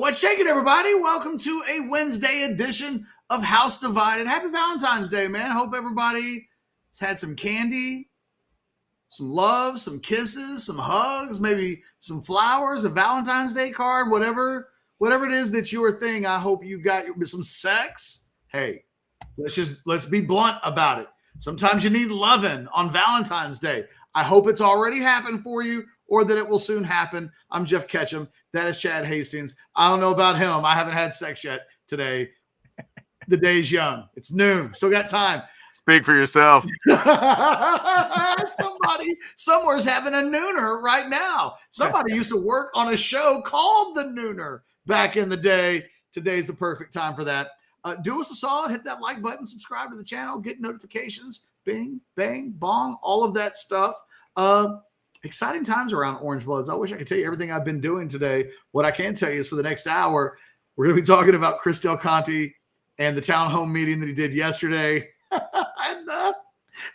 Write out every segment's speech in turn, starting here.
What's shaking, everybody? Welcome to a Wednesday edition of House Divided. Happy Valentine's Day, man. Hope everybody has had some candy, some love, some kisses, some hugs, maybe some flowers, a Valentine's Day card, whatever it is that your thing. I hope you got some sex. Hey, let's be blunt about it. Sometimes you need loving on Valentine's Day. I hope it's already happened for you or that it will soon happen. I'm Jeff Ketchum. That is Chad Hastings. I don't know about him. I haven't had sex yet today. The day's young. It's noon. Still got time. Speak for yourself. Somebody somewhere's having a nooner right now. Somebody used to work on a show called The Nooner back in the day. Today's the perfect time for that. Do us a solid. Hit that like button. Subscribe to the channel. Get notifications. Bing, bang, bong. All of that stuff. Exciting times around Orange Bloods. I wish I could tell you everything I've been doing today. What I can tell you is for the next hour, we're going to be talking about Chris Del Conte and the town home meeting that he did yesterday. And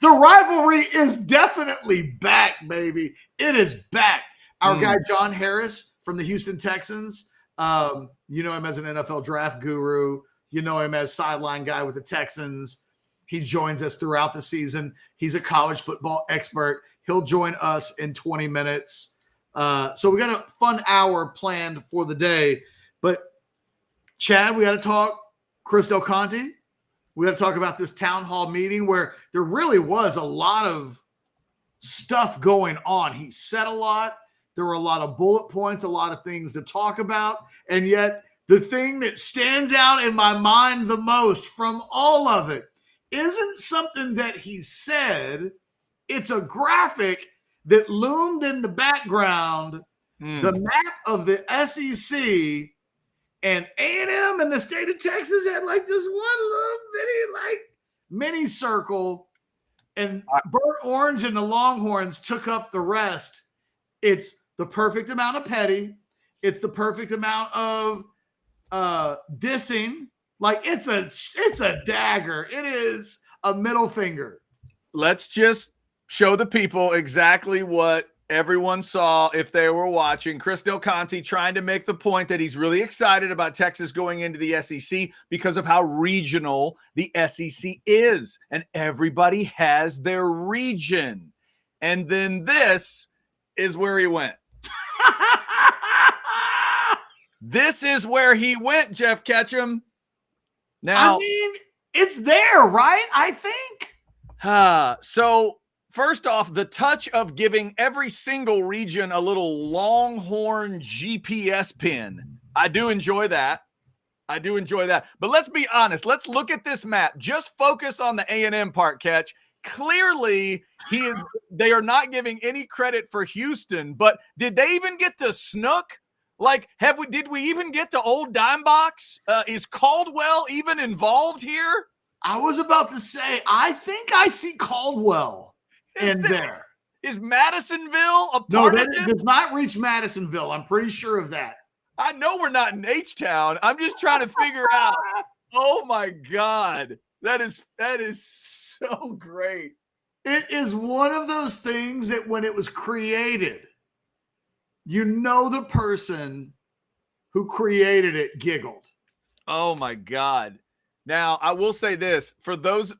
the rivalry is definitely back, baby. It is back. Our guy, John Harris from the Houston Texans. You know him as an NFL draft guru. You know him as sideline guy with the Texans. He joins us throughout the season. He's a college football expert. He'll join us in 20 minutes. So we got a fun hour planned for the day. But, Chad, we got to talk Chris Del Conte. We got to talk about this town hall meeting where there really was a lot of stuff going on. He said a lot. There were a lot of bullet points, a lot of things to talk about. And yet the thing that stands out in my mind the most from all of it isn't something that he said. It's a graphic that loomed in the background, the map of the SEC, and A&M and the state of Texas had like this one little bitty mini circle, and Burnt Orange and the Longhorns took up the rest. It's the perfect amount of petty. It's the perfect amount of dissing. Like it's a dagger. It is a middle finger. Let's just show the people exactly what everyone saw if they were watching. Chris Del Conte trying to make the point that he's really excited about Texas going into the SEC because of how regional the SEC is. And everybody has their region. And then this is where he went. This is where he went, Jeff Ketchum. Now, I mean, it's there, right? I think. So first off, the touch of giving every single region a little Longhorn GPS pin. I do enjoy that. But let's be honest. Let's look at this map. Just focus on the A&M part, Catch. Clearly, they are not giving any credit for Houston, but did they even get to Snook? Like, did we even get to Old Dime Box? Is Caldwell even involved here? I was about to say, I think I see Caldwell in there. Is Madisonville a part No, of that it? does not reach Madisonville. I'm pretty sure of that. I know we're not in H-Town. I'm just trying to figure out. Oh, my God. That is so great. It is one of those things that when it was created, you know the person who created it giggled. Oh, my God. Now, I will say this. For those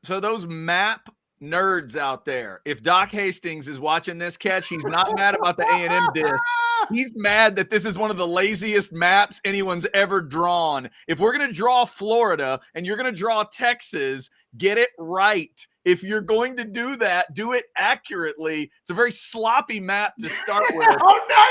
map nerds out there, if Doc Hastings is watching this, Catch, he's not mad about the A&M diss. He's mad that this is one of the laziest maps anyone's ever drawn. If we're going to draw Florida and you're going to draw Texas, get it right. If you're going to do that, do it accurately. It's a very sloppy map to start with. Oh, no,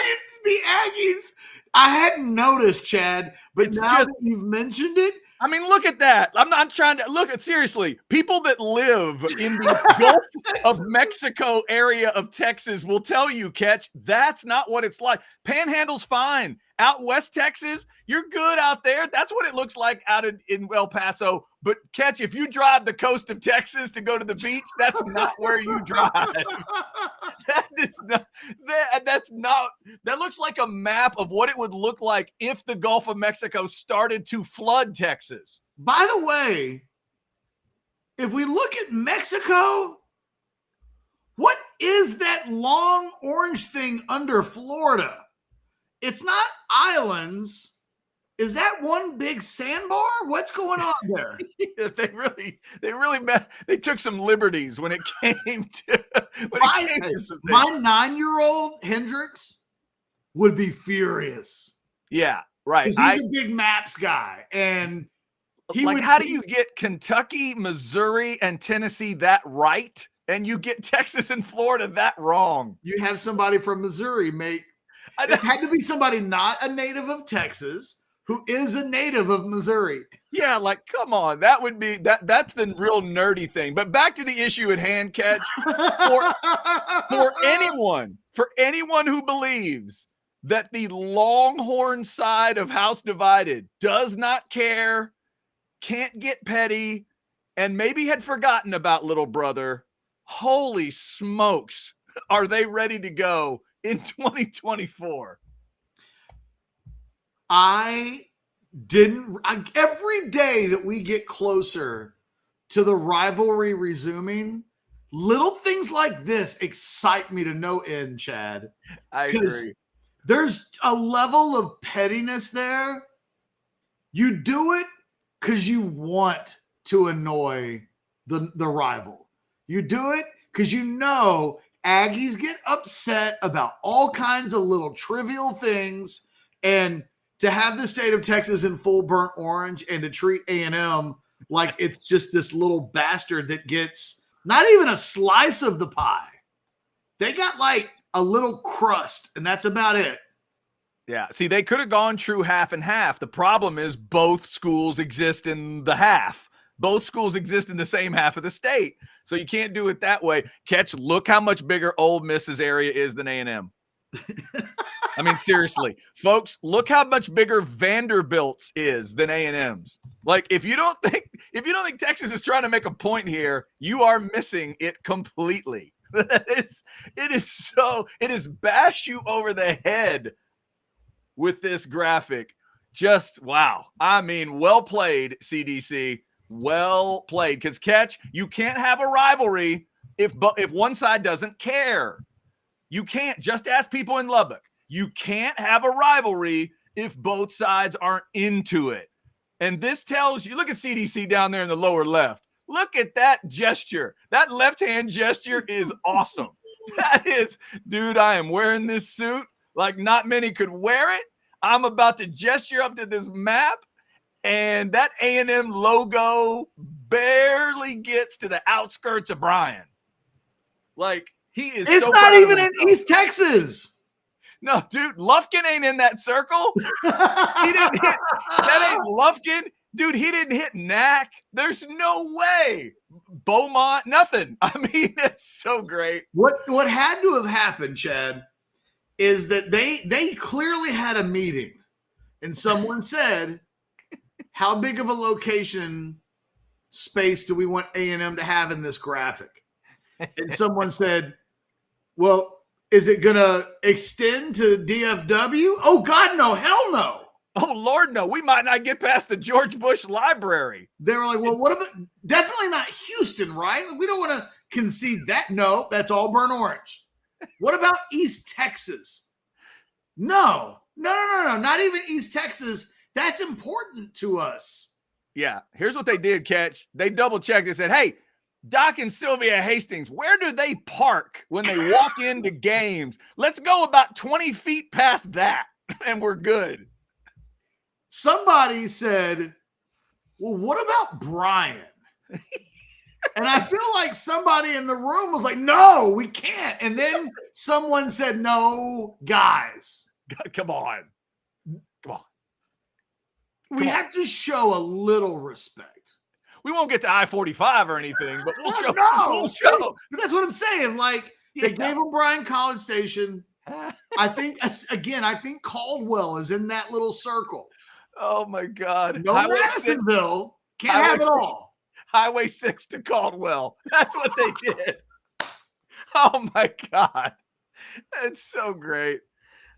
the Aggies. I hadn't noticed, Chad, but now that you've mentioned it. I mean, look at that. I'm trying to look at seriously. People that live in the Gulf of Mexico area of Texas will tell you, Catch, that's not what it's like. Panhandle's fine. Out West Texas, you're good out there. That's what it looks like out in El Paso. But Catch, if you drive the coast of Texas to go to the beach, that's not where you drive. That looks like a map of what it would look like if the Gulf of Mexico started to flood Texas. By the way, if we look at Mexico, what is that long orange thing under Florida? It's not islands. Is that one big sandbar? What's going on there? Yeah, they took some liberties when it came to some My things. 9-year-old Hendrix would be furious Yeah, right. because he's a big maps guy, and how do you get Kentucky, Missouri, and Tennessee that right, and you get Texas and Florida that wrong? You have somebody from Missouri make it had to be somebody not a native of Texas who is a native of Missouri. Yeah, like come on, that would be that's the real nerdy thing. But back to the issue at hand, Catch. For anyone who believes that the Longhorn side of House Divided does not care, can't get petty, and maybe had forgotten about little brother, holy smokes, are they ready to go in 2024? Every day that we get closer to the rivalry resuming, little things like this excite me to no end, Chad. I agree. There's a level of pettiness there. You do it because you want to annoy the rival. You do it because you know Aggies get upset about all kinds of little trivial things, and to have the state of Texas in full burnt orange and to treat A&M like it's just this little bastard that gets not even a slice of the pie. They got like a little crust, and that's about it. Yeah. See, they could have gone true half and half. The problem is both schools exist in the half. Both schools exist in the same half of the state. So you can't do it that way. Catch, look how much bigger Ole Miss's area is than A&M. I mean, seriously, folks, look how much bigger Vanderbilt's is than A&M's. Like, if you don't think Texas is trying to make a point here, you are missing it completely. It is bash you over the head with this graphic. Just wow. I mean, well played, CDC. Well played. Because Catch, you can't have a rivalry if one side doesn't care. You can't. Just ask people in Lubbock. You can't have a rivalry if both sides aren't into it. And this tells you, look at CDC down there in the lower left. Look at that gesture. That left-hand gesture is awesome. That is, dude, I am wearing this suit like not many could wear it. I'm about to gesture up to this map, and that A&M logo barely gets to the outskirts of Bryan. Like, It's not even in East Texas. No, dude, Lufkin ain't in that circle. He didn't hit. That ain't Lufkin. Dude, he didn't hit Knack. There's no way. Beaumont, nothing. I mean, it's so great. What had to have happened, Chad, is that they clearly had a meeting, and someone said, how big of a location space do we want A&M to have in this graphic? And someone said, well, is it going to extend to DFW? Oh, God, no. Hell no. Oh, Lord, no. We might not get past the George Bush Library. They were like, well, what about – definitely not Houston, right? We don't want to concede that. No, that's all burnt orange. What about East Texas? No. Not even East Texas. That's important to us. Yeah. Here's what they did, Catch. They double-checked and said, hey, Doc and Sylvia Hastings, where do they park when they walk into games? Let's go about 20 feet past that, and we're good. Somebody said, well, what about Bryan? And I feel like somebody in the room was like, no, we can't. And then someone said, no, guys. Come on. We have to show a little respect. We won't get to I-45 or anything, but we'll show. We'll show. But that's what I'm saying. Like, they gave him Bryan College Station. I think Caldwell is in that little circle. Oh, my God. No Madisonville. Can't have it all. Highway 6 to Caldwell. That's what they did. Oh, my God. That's so great.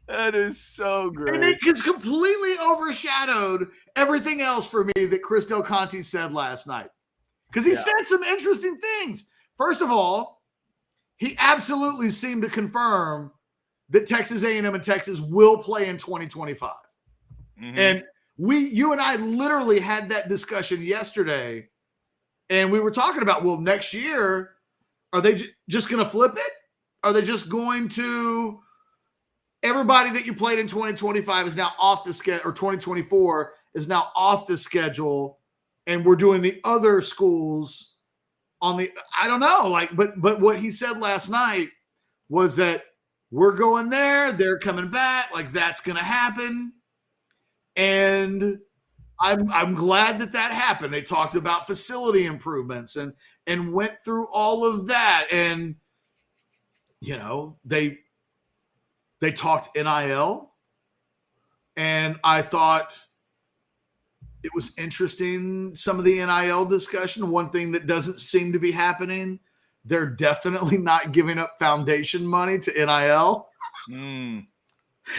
That is so great. And it has completely overshadowed everything else for me that Chris Del Conte said last night. Because he said some interesting things. First of all, he absolutely seemed to confirm that Texas A&M and Texas will play in 2025. Mm-hmm. And You and I literally had that discussion yesterday, and we were talking about, well, next year, are they just going to flip it? Are they just going to everybody that you played in 2025 is now off the schedule, or 2024 is now off the schedule, and we're doing the other schools on the, I don't know, like, but what he said last night was that we're going there, they're coming back, like that's going to happen. And I'm glad that happened. They talked about facility improvements and went through all of that. And, you know, they talked NIL, and I thought it was interesting, some of the NIL discussion. One thing that doesn't seem to be happening, they're definitely not giving up foundation money to NIL. Well,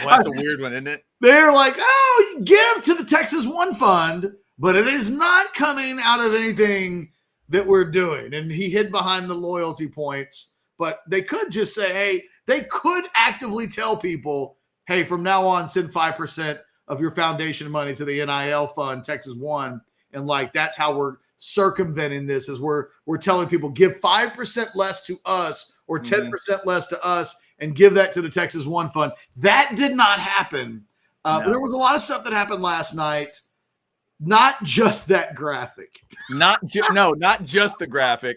that's a weird one, isn't it? They're like, oh, give to the Texas One Fund, but it is not coming out of anything that we're doing. And he hid behind the loyalty points, but they could just say, hey, they could actively tell people, hey, from now on, send 5% of your foundation money to the NIL fund, Texas One. And like, that's how we're circumventing this, is we're telling people, give 5% less to us or 10% less to us and give that to the Texas One Fund. That did not happen. No. But there was a lot of stuff that happened last night. Not just that graphic. Not just the graphic.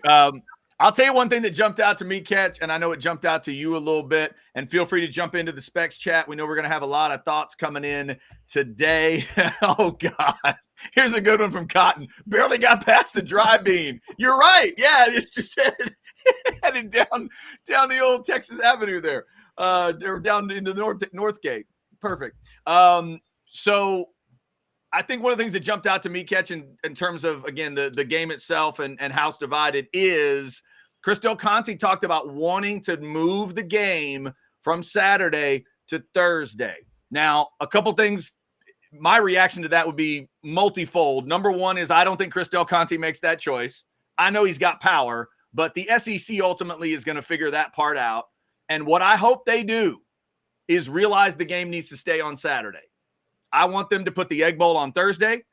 I'll tell you one thing that jumped out to me, Catch, and I know it jumped out to you a little bit, and feel free to jump into the specs chat. We know we're going to have a lot of thoughts coming in today. Oh, God. Here's a good one from Cotton. Barely got past the dry bean. You're right. Yeah, it's just headed down the old Texas Avenue there, or down into the North Gate. Perfect. So I think one of the things that jumped out to me, Catch, in terms of, again, the game itself and House Divided, is Chris Del Conte talked about wanting to move the game from Saturday to Thursday. Now, a couple things, my reaction to that would be multifold. Number one is I don't think Chris Del Conte makes that choice. I know he's got power, but the SEC ultimately is going to figure that part out. And what I hope they do is realize the game needs to stay on Saturday. I want them to put the Egg Bowl on Thursday.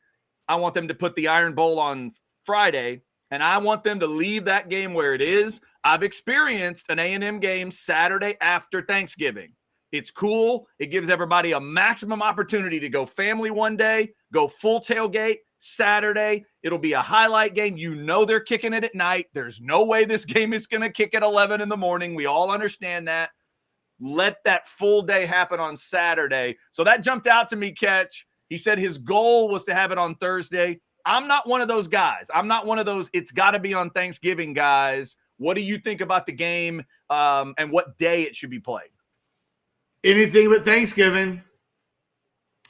I want them to put the Iron Bowl on Friday. And I want them to leave that game where it is. I've experienced an A&M game Saturday after Thanksgiving. It's cool. It gives everybody a maximum opportunity to go family one day, go full tailgate Saturday. It'll be a highlight game. You know they're kicking it at night. There's no way this game is going to kick at 11 in the morning. We all understand that. Let that full day happen on Saturday. So that jumped out to me, Catch. He said his goal was to have it on Thursday. I'm not one of those guys. I'm not one of those it's got to be on Thanksgiving guys. What do you think about the game and what day it should be played? Anything but Thanksgiving.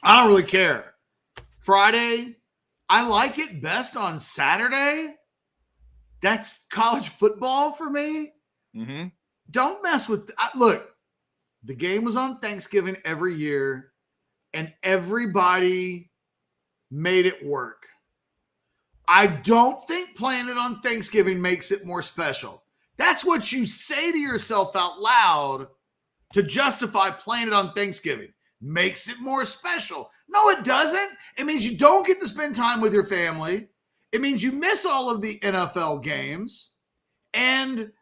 I don't really care. Friday, I like it best on Saturday. That's college football for me. Mm-hmm. Don't mess with look, the game was on Thanksgiving every year, and everybody made it work. I don't think playing it on Thanksgiving makes it more special. That's what you say to yourself out loud to justify playing it on Thanksgiving. Makes it more special. No, it doesn't. It means you don't get to spend time with your family. It means you miss all of the NFL games. And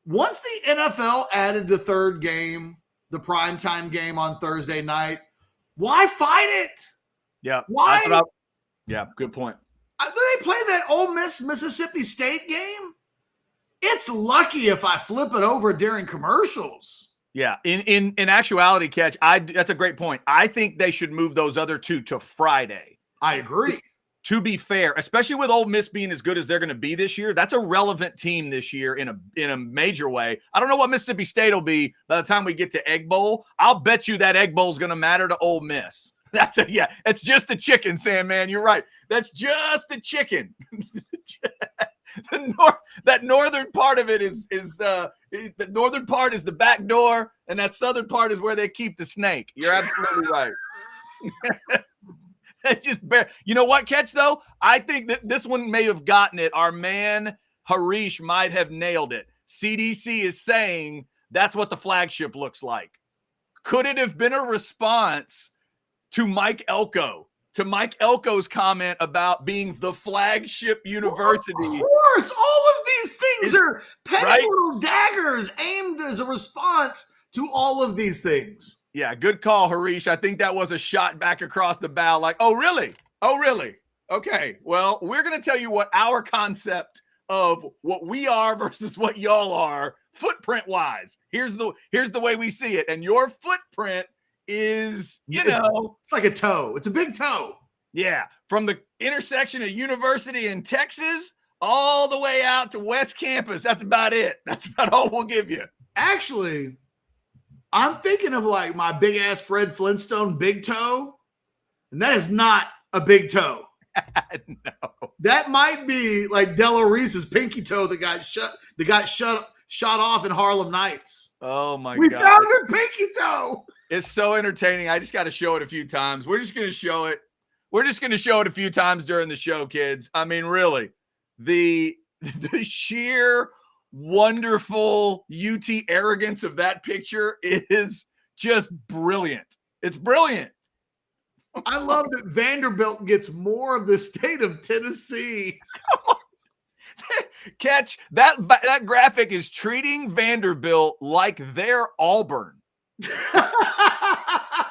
once the NFL added the third game, the primetime game on Thursday night, why fight it? Yeah. Why? Yeah, good point. Do they play that Ole Miss Mississippi State game? It's lucky if I flip it over during commercials. Yeah. In actuality, Catch, that's a great point. I think they should move those other two to Friday. I agree. To be fair, especially with Ole Miss being as good as they're going to be this year, that's a relevant team this year in a major way. I don't know what Mississippi State will be by the time we get to Egg Bowl. I'll bet you that Egg Bowl is going to matter to Ole Miss. It's just the chicken, Sandman. You're right. That's just the chicken. That northern part of it is the northern part is the back door, and that southern part is where they keep the snake. You're absolutely right. You know what, Catch, though? I think that this one may have gotten it. Our man Harish might have nailed it. CDC is saying that's what the flagship looks like. Could it have been a response to Mike Elko to Mike Elko's comment about being the flagship university. Of course, all of these things are petty right? little daggers aimed as a response to all of these things. Yeah, good call, Harish. I think that was a shot back across the bow. Like, oh, really? Oh, really? Okay, well, we're going to tell you what our concept of what we are versus what y'all are footprint-wise. Here's the way we see it. And your footprint is, it's like a toe. It's a big toe. Yeah, from the intersection of University in Texas all the way out to West Campus. That's about it. That's about all we'll give you. Actually, I'm thinking of like my big ass Fred Flintstone big toe, and that is not a big toe. No, that might be like Della Reese's pinky toe that got shot off in Harlem Nights. Oh my God! We found her pinky toe. It's so entertaining. I just got to show it a few times. We're just going to show it. We're just going to show it a few times during the show, kids. I mean, really, the sheer wonderful UT arrogance of that picture is just brilliant. It's brilliant. I love that Vanderbilt gets more of the state of Tennessee. Catch that graphic is treating Vanderbilt like they're Auburn.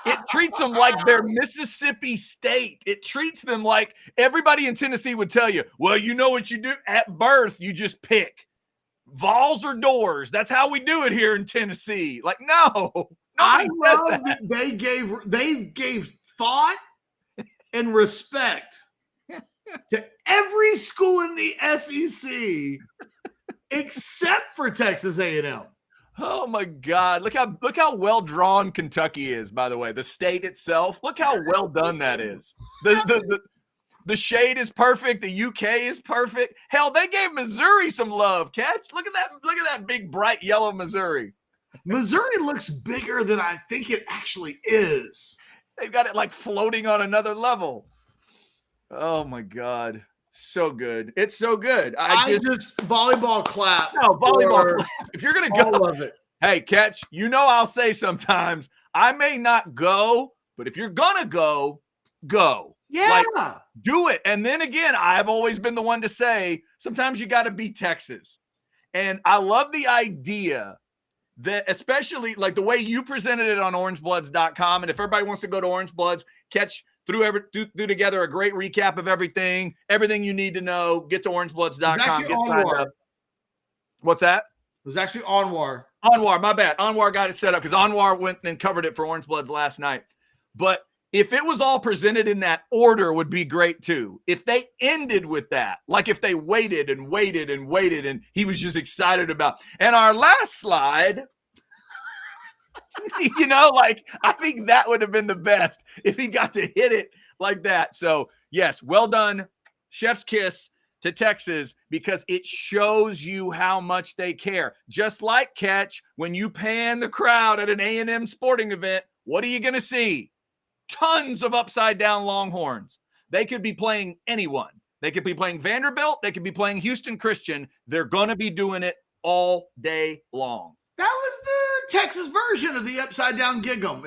It treats them like they're Mississippi State. It treats them like everybody in Tennessee would tell you, well, you know what you do at birth, you just pick Vols or doors. That's how we do it here in Tennessee. Like, no. I love that they gave thought and respect to every school in the SEC except for Texas A&M. Oh my God! Look how well drawn Kentucky is. By the way, the state itself. Look how well done that is. The shade is perfect. The UK is perfect. Hell, they gave Missouri some love. Catch. Look at that. Look at that big bright yellow Missouri. Missouri looks bigger than I think it actually is. They've got it like floating on another level. Oh my God. So good. It's so good. I just volleyball clap. No, volleyball clap. If you're going to go. All of it. Hey, Catch, I'll say sometimes I may not go, but if you're going to go, go. Yeah. Like, do it. And then again, I've always been the one to say sometimes you got to beat Texas. And I love the idea that, especially like the way you presented it on orangebloods.com. And if everybody wants to go to Orange Bloods, Catch do together a great recap of everything you need to know. Get to orangebloods.com. Get signed up. What's that? It was actually Anwar. Anwar, my bad. Anwar got it set up because Anwar went and covered it for Orange Bloods last night. But if it was all presented in that order, would be great too. If they ended with that, like if they waited and waited and waited and he was just excited about. And our last slide, like I think that would have been the best if he got to hit it like that. So yes, well done. Chef's kiss to Texas because it shows you how much they care. Just like Catch, when you pan the crowd at an A&M sporting event, what are you going to see? Tons of upside down Longhorns. They could be playing anyone. They could be playing Vanderbilt. They could be playing Houston Christian. They're going to be doing it all day long. That was the Texas version of the upside down gig'em.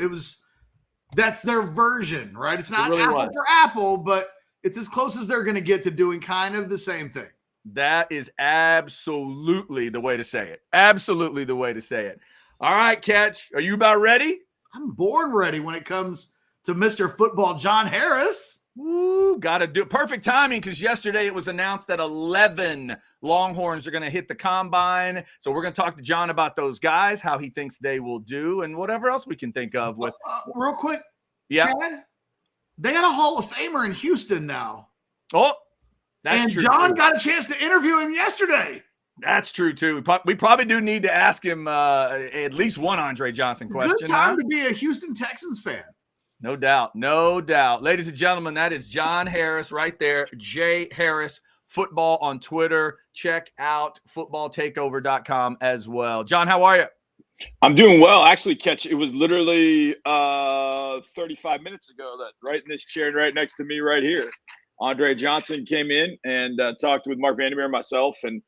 That's their version, right? It's not apple for apple, but it's as close as they're going to get to doing kind of the same thing. That is absolutely the way to say it. Absolutely the way to say it. All right, Catch. Are you about ready? I'm born ready when it comes to Mr. Football John Harris. Woo, got to do it. Perfect timing because yesterday it was announced that 11 Longhorns are going to hit the combine. So we're going to talk to John about those guys, how he thinks they will do, and whatever else we can think of. With real quick, yeah, Chad, they got a Hall of Famer in Houston now. Oh, that's and true. John got a chance to interview him yesterday. That's true too. We probably do need to ask him at least one Andre Johnson question. Good time to be a Houston Texans fan. No doubt. No doubt. Ladies and gentlemen, that is John Harris right there. J Harris Football on Twitter. Check out footballtakeover.com as well. John, how are you? I'm doing well. Actually, Catch, it was literally 35 minutes ago that right in this chair right next to me right here, Andre Johnson came in and talked with Mark Vandermeer and myself. And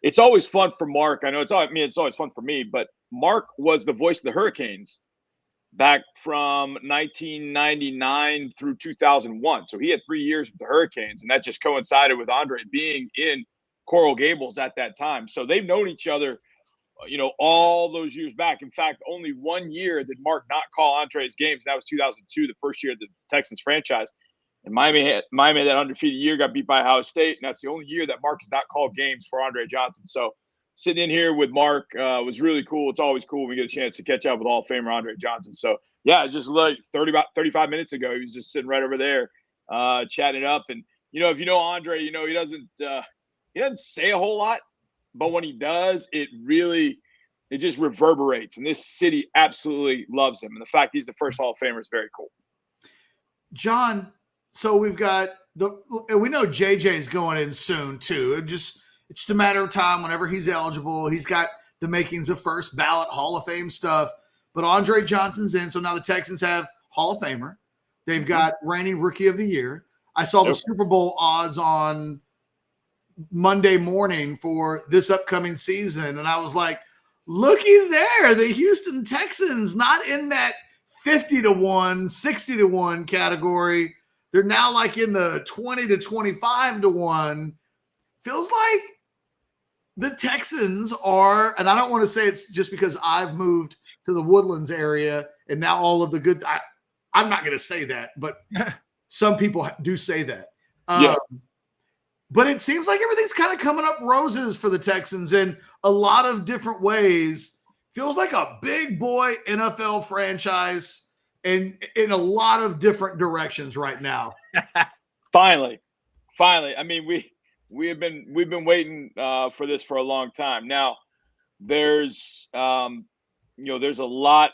it's always fun for Mark. I know it's always fun for me, but Mark was the voice of the Hurricanes back from 1999 through 2001. So he had 3 years with the Hurricanes, and that just coincided with Andre being in Coral Gables at that time. So they've known each other, all those years back. In fact, only 1 year did Mark not call Andre's games. And that was 2002, the first year of the Texans franchise. And Miami had that undefeated year, got beat by Ohio State. And that's the only year that Mark has not called games for Andre Johnson. So sitting in here with Mark was really cool. It's always cool when we get a chance to catch up with Hall of Famer Andre Johnson. So, yeah, just like about 35 minutes ago, he was just sitting right over there chatting it up. And, if you know Andre, he doesn't say a whole lot. But when he does, it just reverberates. And this city absolutely loves him. And the fact he's the first Hall of Famer is very cool. John, so we've got we know JJ's going in soon too. It's just a matter of time whenever he's eligible. He's got the makings of first ballot Hall of Fame stuff. But Andre Johnson's in. So now the Texans have Hall of Famer. They've got reigning Rookie of the Year. I saw the Super Bowl odds on Monday morning for this upcoming season. And I was like, looky there, the Houston Texans not in that 50-1, 60-1 category. They're now like in the 20 to 25-1. Feels like the Texans are, and I don't want to say it's just because I've moved to the Woodlands area and now all of the good, I'm not going to say that, but some people do say that. But it seems like everything's kind of coming up roses for the Texans in a lot of different ways. Feels like a big boy NFL franchise and in a lot of different directions right now. Finally. I mean, we've been waiting for this for a long time. Now, there's there's a lot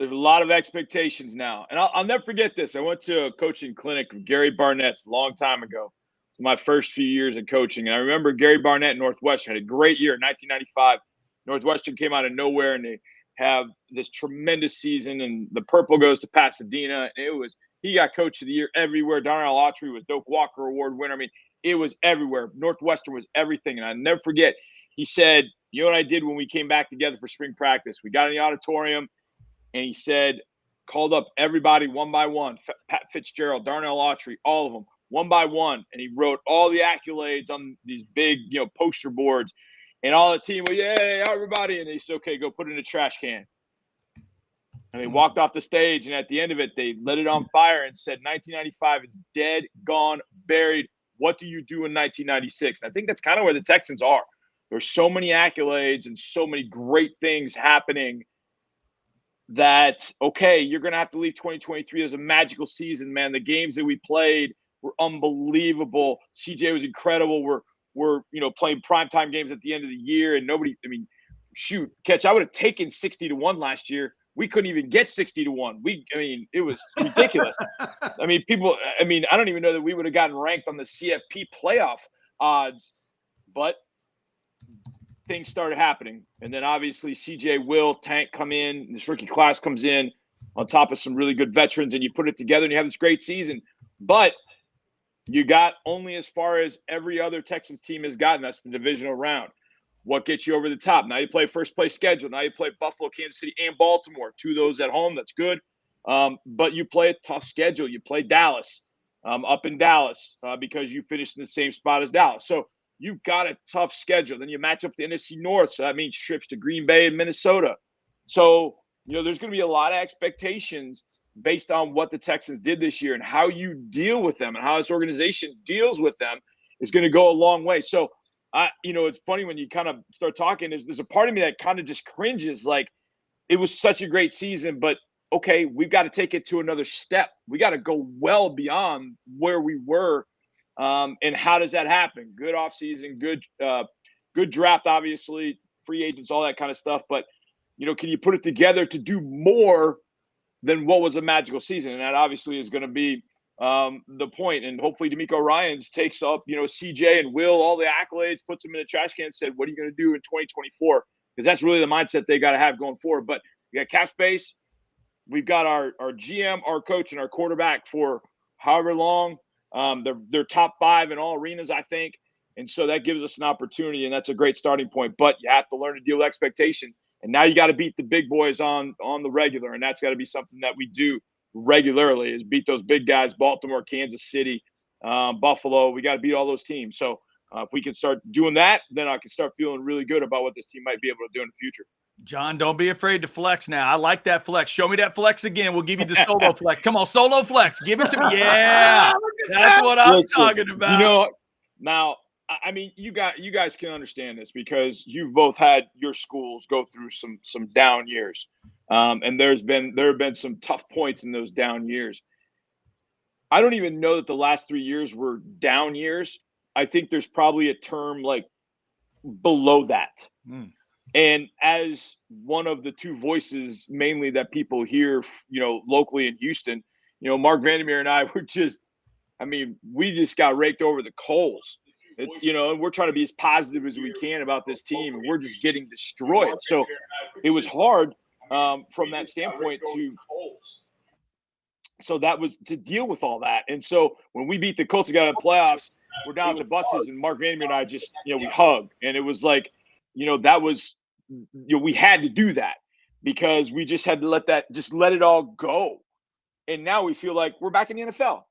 of expectations now, and I'll never forget this. I went to a coaching clinic with Gary Barnett's a long time ago. It's my first few years in coaching, and I remember Gary Barnett at Northwestern had a great year in 1995. Northwestern came out of nowhere, and they have this tremendous season, and the purple goes to Pasadena. And he got Coach of the Year everywhere. Darnell Autry was Doak Walker Award winner. I mean, it was everywhere. Northwestern was everything. And I'll never forget, he said, you know what I did when we came back together for spring practice? We got in the auditorium, and he said, called up everybody one by one, Pat Fitzgerald, Darnell Autry, all of them, one by one. And he wrote all the accolades on these big, poster boards. And all the team, yay, everybody. And they said, okay, go put it in a trash can. And they walked off the stage, and at the end of it, they lit it on fire and said, 1995 is dead, gone, buried. What do you do in 1996? And I think that's kind of where the Texans are. There's so many accolades and so many great things happening that, okay, you're going to have to leave 2023 as a magical season, man. The games that we played were unbelievable. CJ was incredible. We're playing primetime games at the end of the year, and Catch, I would have taken 60-1 last year. We couldn't even get 60-1. It was ridiculous. I don't even know that we would have gotten ranked on the CFP playoff odds, but things started happening. And then obviously CJ, Will, Tank come in, this rookie class comes in on top of some really good veterans, and you put it together and you have this great season. But you got only as far as every other Texans team has gotten. That's the divisional round. What gets you over the top? Now you play first place schedule. Now you play Buffalo, Kansas City, and Baltimore. 2 of those at home. That's good. But you play a tough schedule. You play Dallas, up in Dallas, because you finished in the same spot as Dallas. So you've got a tough schedule. Then you match up the NFC North. So that means trips to Green Bay and Minnesota. So, there's going to be a lot of expectations based on what the Texans did this year, and how you deal with them and how this organization deals with them is going to go a long way. So, it's funny when you kind of start talking, there's a part of me that kind of just cringes. Like, it was such a great season, but okay, we've got to take it to another step. We got to go well beyond where we were. And how does that happen? Good offseason, good draft, obviously, free agents, all that kind of stuff. But, can you put it together to do more than what was a magical season? And that obviously is going to be the point. And hopefully DeMeco Ryans takes up, CJ and Will, all the accolades, puts them in a trash can and said, what are you going to do in 2024? Because that's really the mindset they got to have going forward. But we got cap space. We've got our GM, our coach, and our quarterback for however long. They're top 5 in all arenas, I think. And so that gives us an opportunity, and that's a great starting point. But you have to learn to deal with expectation. And now you got to beat the big boys on the regular, and that's got to be something that we do regularly is beat those big guys, Baltimore, Kansas City, Buffalo. We got to beat all those teams. So if we can start doing that, then I can start feeling really good about what this team might be able to do in the future. John, don't be afraid to flex now. I like that flex. Show me that flex again. We'll give you the solo flex. Come on, solo flex. Give it to me. Yeah, that's what I'm talking about. Do you know, now, I mean, you guys can understand this because you've both had your schools go through some down years, and there have been some tough points in those down years. I don't even know that the last 3 years were down years. I think there's probably a term like below that. And as one of the two voices mainly that people hear, locally in Houston, Mark Vandermeer and I were we just got raked over the coals. And we're trying to be as positive as we can about this team, and we're just getting destroyed. So it was hard from that standpoint that was to deal with all that. And so when we beat the Colts and got in the playoffs, we're down at the buses, and Mark Vandermeer and I just, we hugged. And it was like, that was, we had to do that because we just had to let it all go. And now we feel like we're back in the NFL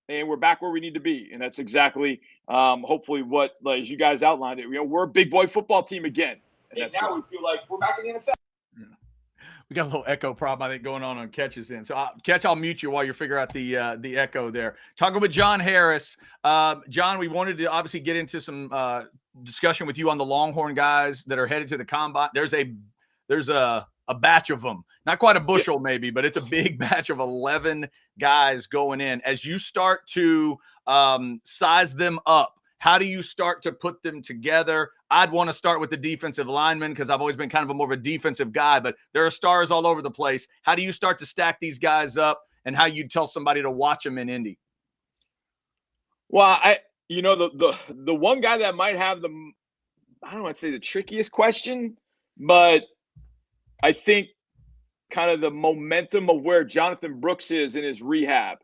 and we're back where we need to be. And that's exactly, hopefully what, like, as you guys outlined it, we're a big boy football team again. And now we feel like we're back in the NFL. We got a little echo problem, I think, going on Catch's end. So, I'll mute you while you figure out the echo there. Talking with John Harris. John, we wanted to obviously get into some discussion with you on the Longhorn guys that are headed to the combine. There's a batch of them, not quite a bushel maybe, but it's a big batch of 11 guys going in. As you start to size them up, how do you start to put them together? I'd want to start with the defensive linemen because I've always been kind of a more of a defensive guy, but there are stars all over the place. How do you start to stack these guys up, and how you tell somebody to watch them in Indy? Well, the one guy that might have I don't want to say the trickiest question, but I think kind of the momentum of where Jonathan Brooks is in his rehab,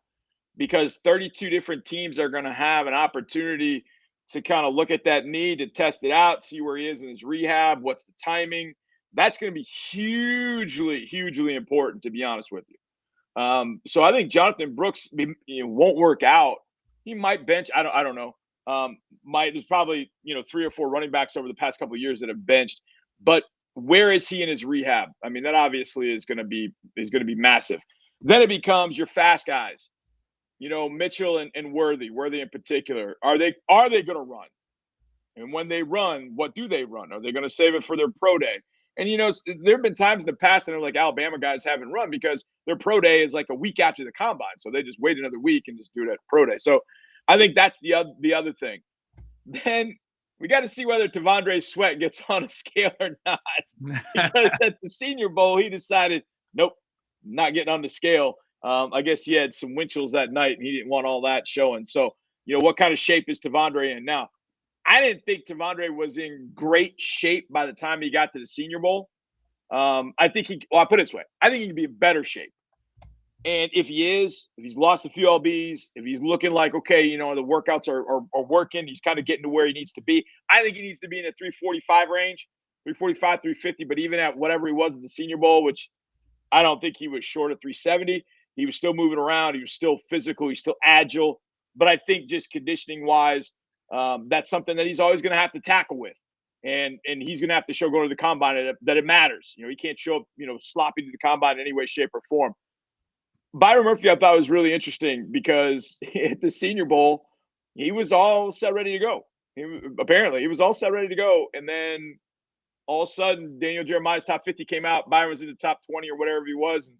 because 32 different teams are going to have an opportunity to kind of look at that knee, to test it out, see where he is in his rehab, what's the timing. That's going to be hugely, hugely important, to be honest with you. So I think Jonathan Brooks won't work out. He might bench. I don't know. There's probably 3 or 4 running backs over the past couple of years that have benched, but where is he in his rehab? I mean, that obviously is going to be massive. Then it becomes your fast guys. Mitchell and Worthy in particular. Are they going to run? And when they run, what do they run? Are they going to save it for their pro day? And, there have been times in the past that like Alabama guys haven't run because their pro day is like a week after the combine. So they just wait another week and just do it at pro day. So I think that's the other thing. Then we got to see whether Tandre Sweat gets on a scale or not. Because at the Senior Bowl, he decided, nope, not getting on the scale. I guess he had some Winchell's that night and he didn't want all that showing. So, what kind of shape is Tandre in now? I didn't think Tandre was in great shape by the time he got to the Senior Bowl. I think I'll put it this way. I think he can be in better shape. And if he's lost a few LBs, if he's looking like, okay, the workouts are working, he's kind of getting to where he needs to be. I think he needs to be in the 345 range, 345, 350. But even at whatever he was at the Senior Bowl, which I don't think he was short of 370, he was still moving around. He was still physical. He's still agile. But I think just conditioning wise, that's something that he's always going to have to tackle with. And he's going to have to show going to the combine that it matters. He can't show up, sloppy to the combine in any way, shape, or form. Byron Murphy, I thought was really interesting because at the Senior Bowl, he was all set, ready to go. He was all set, ready to go. And then all of a sudden, Daniel Jeremiah's top 50 came out. Byron was in the top 20 or whatever he was. And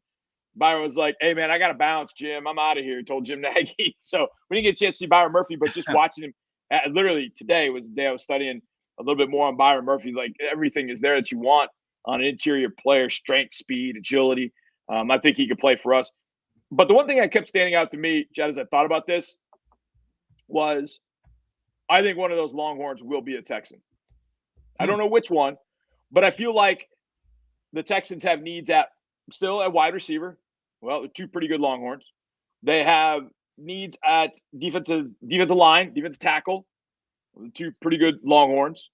Byron was like, hey, man, I got to bounce, Jim. I'm out of here, he told Jim Nagy. So we didn't get a chance to see Byron Murphy, but just watching him, literally today was the day I was studying a little bit more on Byron Murphy. Like, everything is there that you want on an interior player: strength, speed, agility. I think he could play for us. But the one thing that kept standing out to me, Chad, as I thought about this, was I think one of those Longhorns will be a Texan. I don't know which one, but I feel like the Texans have needs still at wide receiver. Well, they're 2 pretty good Longhorns. They have needs at defensive line, defensive tackle. 2 pretty good Longhorns.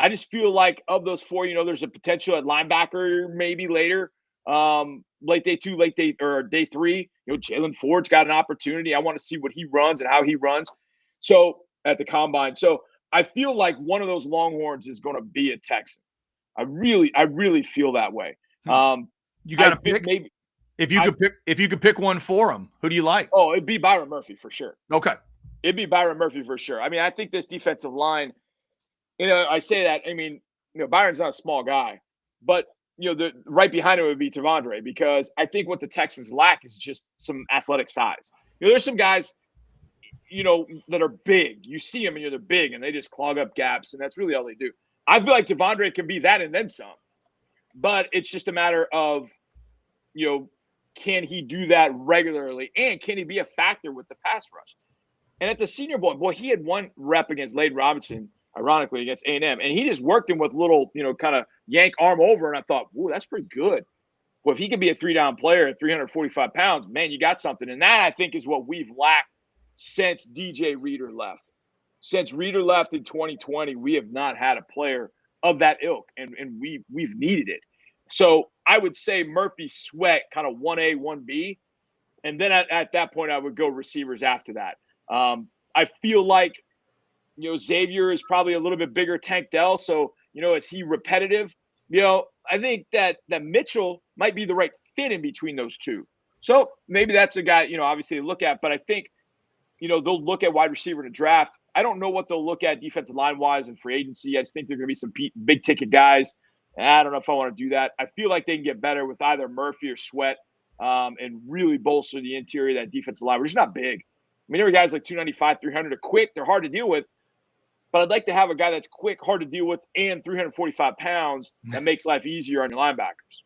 I just feel like of those four, there's a potential at linebacker maybe later, late day 2, late day or day 3. Jalen Ford's got an opportunity. I want to see what he runs and how he runs. So at the combine, so I feel like one of those Longhorns is going to be a Texan. I really feel that way. You got to pick maybe if you could pick one for them. Who do you like? Oh, it'd be Byron Murphy for sure. Okay, it'd be Byron Murphy for sure. I mean, I think this defensive line. I say that. I mean, Byron's not a small guy, but the right behind him would be Tandre, because I think what the Texans lack is just some athletic size. There's some guys, that are big. You see them and they're big and they just clog up gaps, and that's really all they do. I feel like Tandre can be that and then some, but it's just a matter of, can he do that regularly, and can he be a factor with the pass rush? And at the Senior Bowl, he had one rep against Kelen Robinson, ironically, against A&M, and he just worked him with little, kind of yank arm over, and I thought, ooh, that's pretty good. Well, if he could be a 3-down player at 345 pounds, man, you got something. And that, I think, is what we've lacked since DJ Reader left. Since Reader left in 2020, we have not had a player of that ilk, and we've needed it. So I would say Murphy, Sweat, kind of 1A, 1B, and then at that point, I would go receivers after that. I feel like, Xavier is probably a little bit bigger Tank Dell. So, is he repetitive? I think that Mitchell might be the right fit in between those two. So maybe that's a guy, obviously to look at. But I think, they'll look at wide receiver to draft. I don't know what they'll look at defensive line-wise and free agency. I just think there are going to be some big-ticket guys. And I don't know if I want to do that. I feel like they can get better with either Murphy or Sweat, and really bolster the interior of that defensive line. We're just not big. I mean, there are guys like 295, 300 are quick. They're hard to deal with. But I'd like to have a guy that's quick, hard to deal with, and 345 pounds that makes life easier on your linebackers.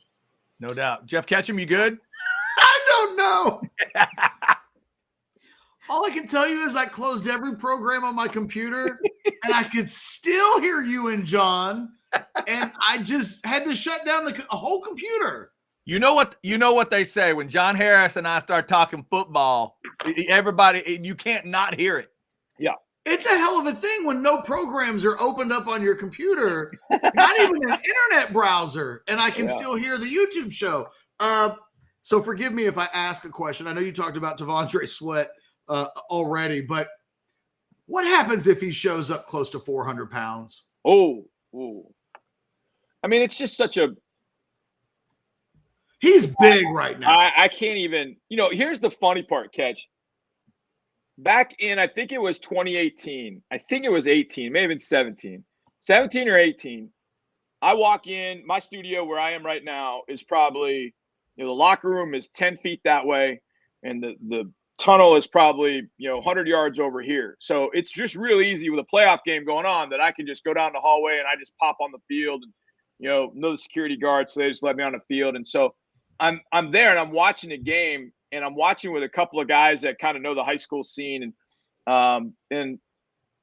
No doubt. Jeff Ketchum, you good? I don't know. All I can tell you is I closed every program on my computer, and I could still hear you and John, and I just had to shut down the whole computer. You know what they say when John Harris and I start talking football, everybody, you can't not hear it. Yeah. It's a hell of a thing when no programs are opened up on your computer, not even an internet browser, and I can still hear the YouTube show. So forgive me if I ask a question. I know you talked about Tandre Sweat already, but what happens if he shows up close to 400 pounds? Oh. I mean, it's just such a – he's big right now. I can't even – here's the funny part, Catch. Back in, I think it was 2018. I think it was 18, maybe even 17 or 18. I walk in, my studio where I am right now is probably, the locker room is 10 feet that way, and the tunnel is probably, 100 yards over here. So it's just real easy with a playoff game going on that I can just go down the hallway and I just pop on the field, and, know the security guards, so they just let me on the field. And so I'm there and I'm watching the game. And I'm watching with a couple of guys that kind of know the high school scene, and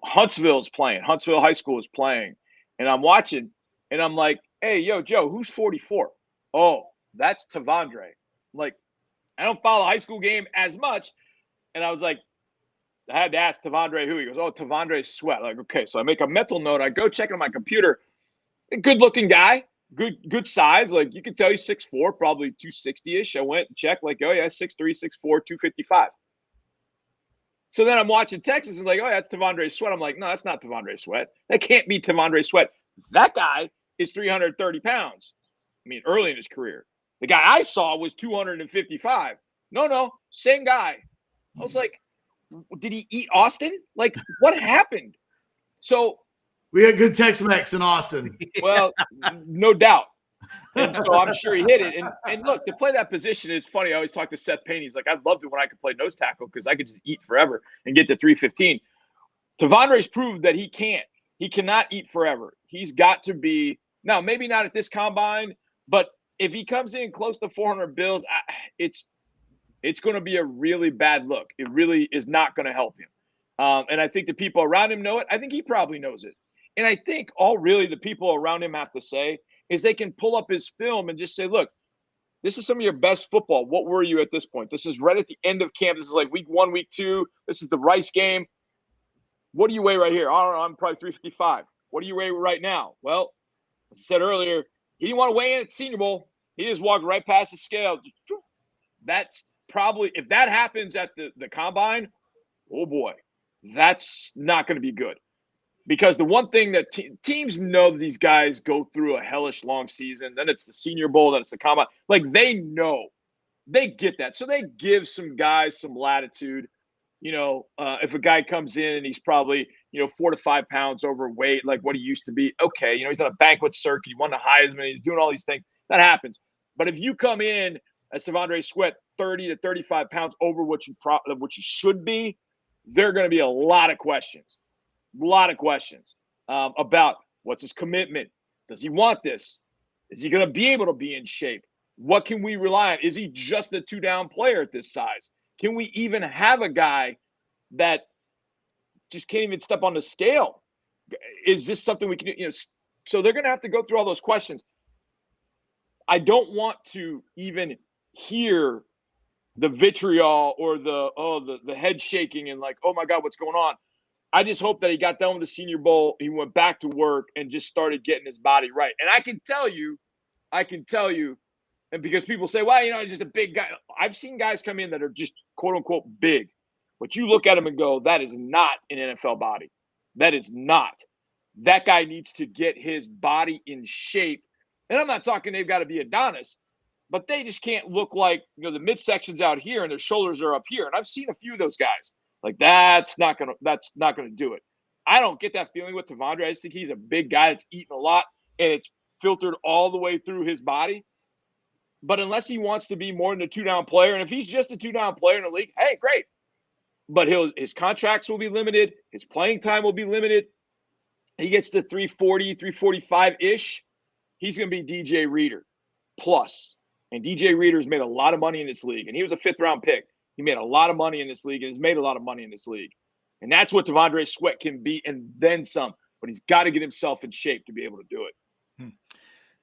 Huntsville is playing. Huntsville High School is playing, and I'm watching, and I'm like, "Hey, yo, Joe, who's 44?" Oh, that's Tandre. Like, I don't follow the high school game as much, and I was like, I had to ask Tandre who. He goes, "Oh, Tandre Sweat." Like, okay, so I make a mental note. I go check on my computer. A good-looking guy. Good size. Like, you can tell he's 6'4", probably 260-ish. I went and checked, like, oh, yeah, 6'3", 6'4", 255. So then I'm watching Texas and like, oh, that's Tandre Sweat. I'm like, no, that's not Tandre Sweat. That can't be Tandre Sweat. That guy is 330 pounds. I mean, early in his career. The guy I saw was 255. No, same guy. I was like, did he eat Austin? Like, what happened? So we had good Tex-Mex in Austin. Well, no doubt. And so I'm sure he hit it. And look, to play that position is funny. I always talk to Seth Payne. He's like, I loved it when I could play nose tackle because I could just eat forever and get to 315. Tandre's proved that he can't. He cannot eat forever. He's got to be – now, maybe not at this combine, but if he comes in close to 400 bills, it's going to be a really bad look. It really is not going to help him. And I think the people around him know it. I think he probably knows it. And I think all really the people around him have to say is they can pull up his film and just say, look, this is some of your best football. What were you at this point? This is right at the end of camp. This is like week 1, week 2. This is the Rice game. What do you weigh right here? I don't know. I'm probably 355. What are you weighing right now? Well, as I said earlier, he didn't want to weigh in at Senior Bowl. He just walked right past the scale. That's probably, if that happens at the combine, oh boy, that's not going to be good. Because the one thing that teams know that these guys go through a hellish long season, then it's the Senior Bowl, then it's the combine. Like, they know. They get that. So they give some guys some latitude. If a guy comes in and he's probably, 4 to 5 pounds overweight, like what he used to be, okay, he's on a banquet circuit, he won the Heisman, he's doing all these things. That happens. But if you come in as Tandre Sweat 30 to 35 pounds over what you should be, there are going to be a lot of questions. About what's his commitment. Does he want this? Is he going to be able to be in shape? What can we rely on? Is he just a 2-down player at this size? Can we even have a guy that just can't even step on the scale? Is this something we can do? So they're going to have to go through all those questions. I don't want to even hear the vitriol or the head shaking and like, oh my God, what's going on? I just hope that he got done with the Senior Bowl. He went back to work and just started getting his body right. And I can tell you, and because people say, well, he's just a big guy. I've seen guys come in that are just quote unquote big, but you look at him and go, that is not an NFL body. That is not. That guy needs to get his body in shape. And I'm not talking they've got to be Adonis, but they just can't look like, the midsection's out here and their shoulders are up here. And I've seen a few of those guys. Like, that's not gonna do it. I don't get that feeling with Tandre. I just think he's a big guy that's eating a lot, and it's filtered all the way through his body. But unless he wants to be more than a 2-down player, and if he's just a 2-down player in the league, hey, great. But his contracts will be limited. His playing time will be limited. He gets to 340, 345-ish. He's going to be DJ Reader plus. And DJ Reader's made a lot of money in this league, and he was a 5th-round pick. He made a lot of money in this league and has made a lot of money in this league. And that's what Tandre Sweat can be and then some. But he's got to get himself in shape to be able to do it.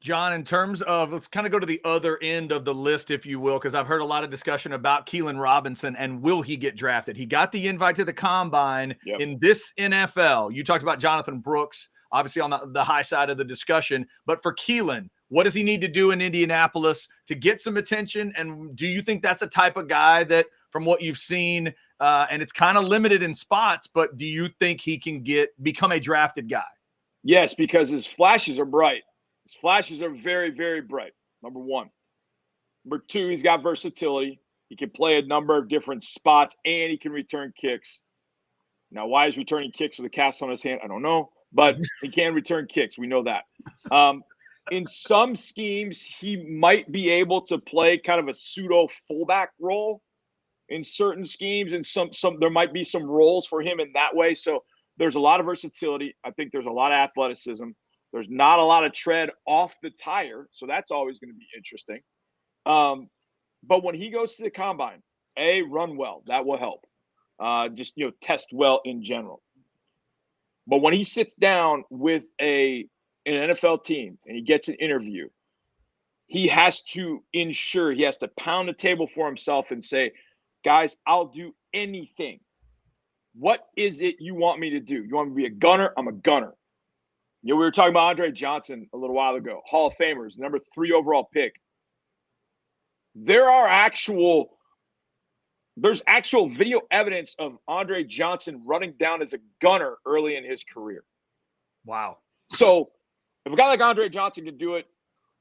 John, in terms of, let's kind of go to the other end of the list, if you will, because I've heard a lot of discussion about Kelen Robinson and will he get drafted? He got the invite to the combine in this NFL. You talked about Jonathan Brooks, obviously on the high side of the discussion. But for Kelen, what does he need to do in Indianapolis to get some attention? And do you think that's a type of guy that, from what you've seen, and it's kind of limited in spots, but do you think he can become a drafted guy? Yes, because his flashes are bright. His flashes are very, very bright, number one. Number two, he's got versatility. He can play a number of different spots, and he can return kicks. Now, why is returning kicks with a cast on his hand? I don't know, but he can return kicks. We know that. In some schemes, he might be able to play kind of a pseudo fullback role in certain schemes, and some there might be some roles for him in that way. So there's a lot of versatility. I think there's a lot of athleticism. There's not a lot of tread off the tire, so that's always going to be interesting. But when he goes to the combine, run well. That will help. Just test well in general. But when he sits down with an NFL team and he gets an interview, he has to ensure, he has to pound the table for himself and say, guys, I'll do anything. What is it you want me to do? You want me to be a gunner? I'm a gunner. We were talking about Andre Johnson a little while ago, Hall of Famers, number 3 overall pick. There's actual video evidence of Andre Johnson running down as a gunner early in his career. Wow. So if a guy like Andre Johnson can do it,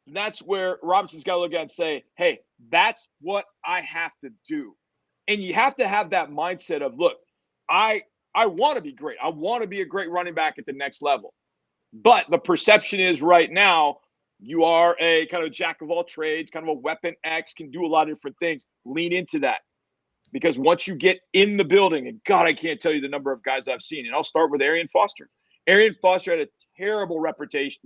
that's where Robinson's got to look at and say, hey, that's what I have to do. And you have to have that mindset of, look, I want to be great. I want to be a great running back at the next level. But the perception is right now, you are a kind of jack of all trades, kind of a weapon X, can do a lot of different things. Lean into that. Because once you get in the building, and God, I can't tell you the number of guys I've seen. And I'll start with Arian Foster. Arian Foster had a terrible reputation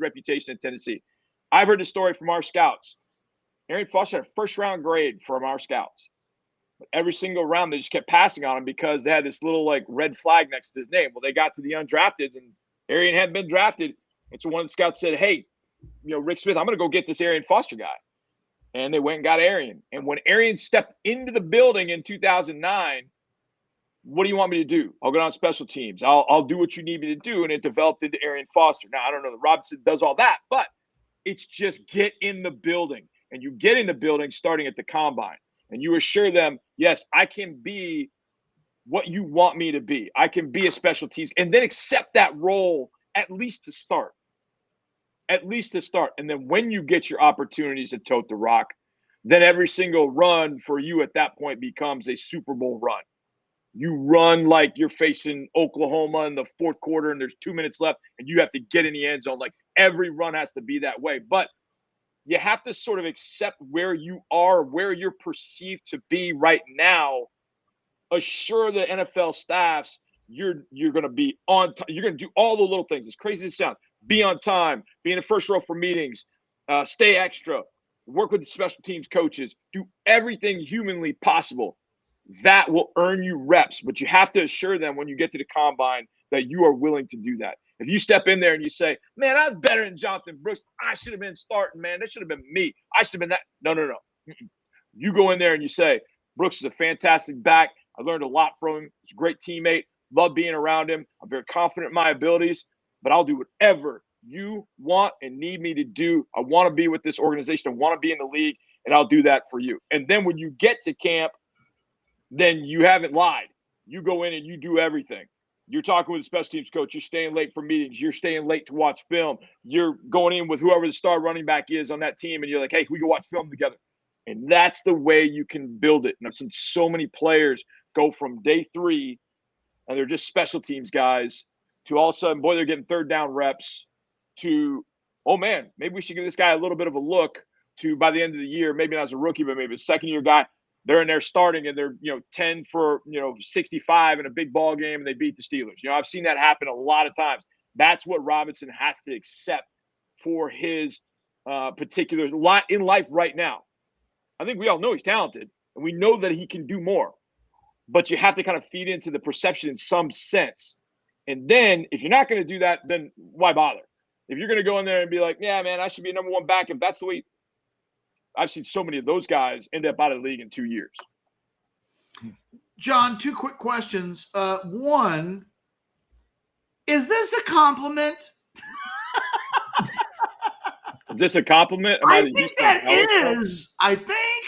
in Tennessee. I've heard the story from our scouts. Arian Foster had a 1st-round grade from our scouts. But every single round, they just kept passing on him because they had this little red flag next to his name. Well, they got to the undrafted, and Arian hadn't been drafted. And so one of the scouts said, hey, Rick Smith, I'm going to go get this Arian Foster guy. And they went and got Arian. And when Arian stepped into the building in 2009, what do you want me to do? I'll go down special teams. I'll do what you need me to do. And it developed into Arian Foster. Now, I don't know that Robinson does all that, but it's just get in the building. And you get in the building starting at the combine. And you assure them, yes, I can be what you want me to be. I can be a special teams. And then accept that role at least to start. At least to start. And then when you get your opportunities to tote the rock, then every single run for you at that point becomes a Super Bowl run. You run like you're facing Oklahoma in the fourth quarter and there's 2 minutes left and you have to get in the end zone. Like every run has to be that way. But you have to sort of accept where you are, where you're perceived to be right now. Assure the NFL staffs you're going to be on time. You're going to do all the little things. As crazy as it sounds, be on time, be in the first row for meetings, stay extra, work with the special teams coaches, do everything humanly possible. That will earn you reps, but you have to assure them when you get to the combine that you are willing to do that. If you step in there and you say, man, I was better than Jonathan Brooks. I should have been starting, man. That should have been me. I should have been that. No. You go in there and you say, Brooks is a fantastic back. I learned a lot from him. He's a great teammate. Love being around him. I'm very confident in my abilities, but I'll do whatever you want and need me to do. I want to be with this organization. I want to be in the league, and I'll do that for you. And then when you get to camp, then you haven't lied. You go in and you do everything. You're talking with the special teams coach. You're staying late for meetings. You're staying late to watch film. You're going in with whoever the star running back is on that team, and you're like, hey, we can watch film together. And that's the way you can build it. And I've seen so many players go from day 3, and they're just special teams guys, to all of a sudden, boy, they're getting third down reps, to, oh, man, maybe we should give this guy a little bit of a look, to by the end of the year, maybe not as a rookie, but maybe a second-year guy, they're in there starting and they're, 10 for, 65 in a big ball game and they beat the Steelers. I've seen that happen a lot of times. That's what Robinson has to accept for his particular lot in life right now. I think we all know he's talented and we know that he can do more, but you have to kind of feed into the perception in some sense. And then if you're not going to do that, then why bother? If you're going to go in there and be like, yeah, man, I should be a number 1 back. If that's the way, I've seen so many of those guys end up out of the league in 2 years. John, 2 quick questions. One, is this a compliment? Is this a compliment? I think that is. I think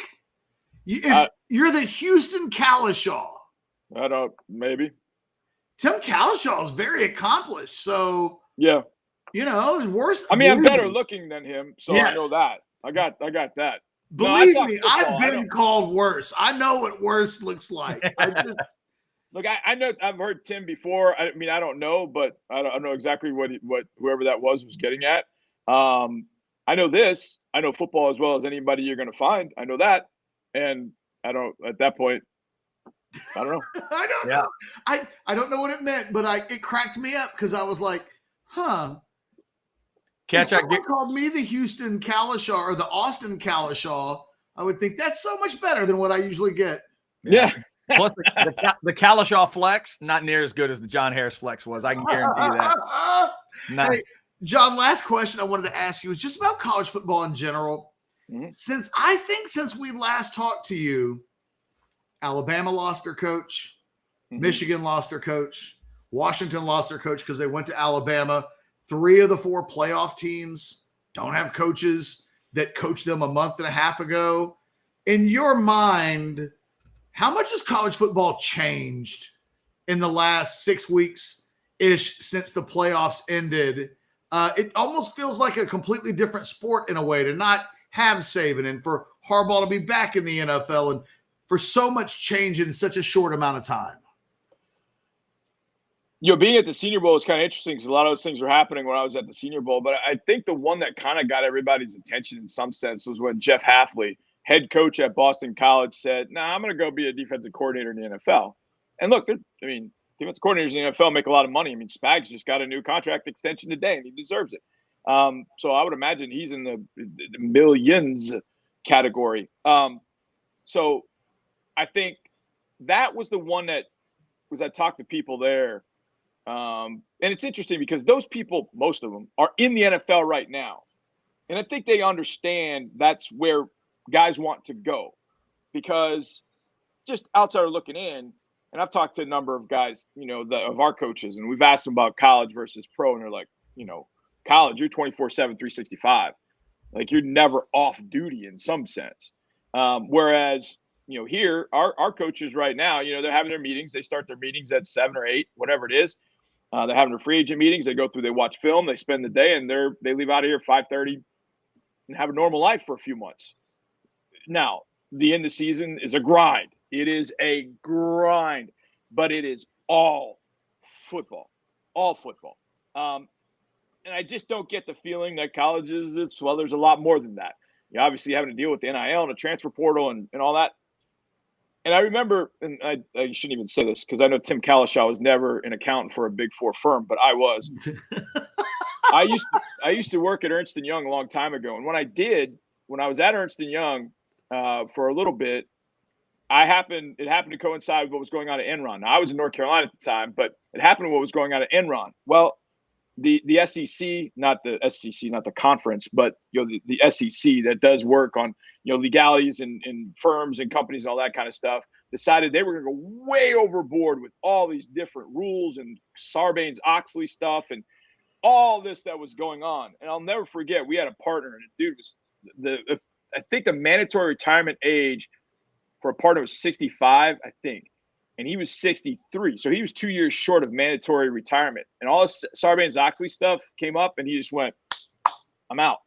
you're the Houston Calishaw. I don't, maybe. Tim Calishaw is very accomplished. So, yeah, it's worse. I mean, I'm better looking than him, so yes. I know that. I got that. Believe me, I've been called worse. I know what worse looks like. Look, I know I've heard Tim before. I mean, I don't know, but I don't know exactly what whoever that was getting at. I know this. I know football as well as anybody you're going to find. I know that, and I don't. At that point, I don't know. I don't know. I don't know what it meant, but it cracked me up because I was like, huh. Catch, I called me the Houston Calishaw or the Austin Calishaw. I would think that's so much better than what I usually get. Yeah. Plus the Calishaw flex, not near as good as the John Harris flex was. I can guarantee you that. No. Hey, John, last question I wanted to ask you is just about college football in general. Mm-hmm. Since we last talked to you, Alabama lost their coach, Michigan lost their coach, Washington lost their coach because they went to Alabama. 3 of the 4 playoff teams don't have coaches that coached them a month and a half ago. In your mind, how much has college football changed in the last 6 weeks-ish since the playoffs ended? It almost feels like a completely different sport in a way to not have Saban and for Harbaugh to be back in the NFL and for so much change in such a short amount of time. Being at the Senior Bowl is kind of interesting because a lot of those things were happening when I was at the Senior Bowl. But I think the one that kind of got everybody's attention in some sense was when Jeff Hafley, head coach at Boston College, said, I'm going to go be a defensive coordinator in the NFL. And look, defensive coordinators in the NFL make a lot of money. I mean, Spags just got a new contract extension today, and he deserves it. So I would imagine he's in the millions category. So I think that was the one that was I talked to people there. And it's interesting because those people, most of them, are in the NFL right now. And I think they understand that's where guys want to go because just outsider looking in, and I've talked to a number of guys, of our coaches, and we've asked them about college versus pro, and they're like, college, you're 24/7, 365. Like, you're never off duty in some sense. Whereas, here, our coaches right now, they're having their meetings. They start their meetings at 7 or 8, whatever it is. They're having their free agent meetings. They go through, they watch film, they spend the day, and they leave out of here 5:30 and have a normal life for a few months. Now, the end of the season is a grind. It is a grind, but it is all football, and I just don't get the feeling that colleges, there's a lot more than that. You're obviously having to deal with the NIL and the transfer portal and all that. And I remember, and I shouldn't even say this because I know Tim Kalishaw was never an accountant for a Big Four firm, but I was. I used to work at Ernst & Young a long time ago. And when I was at Ernst & Young for a little bit, it happened to coincide with what was going on at Enron. Now, I was in North Carolina at the time, but it happened to what was going on at Enron. Well, the SEC, not the SEC, not the conference, but the SEC that does work on legalities and firms and companies and all that kind of stuff, decided they were going to go way overboard with all these different rules and Sarbanes-Oxley stuff and all this that was going on. And I'll never forget, we had a partner, and the dude was I think the mandatory retirement age for a partner was 65, I think. And he was 63. So he was 2 years short of mandatory retirement. And all this Sarbanes-Oxley stuff came up, and he just went, I'm out.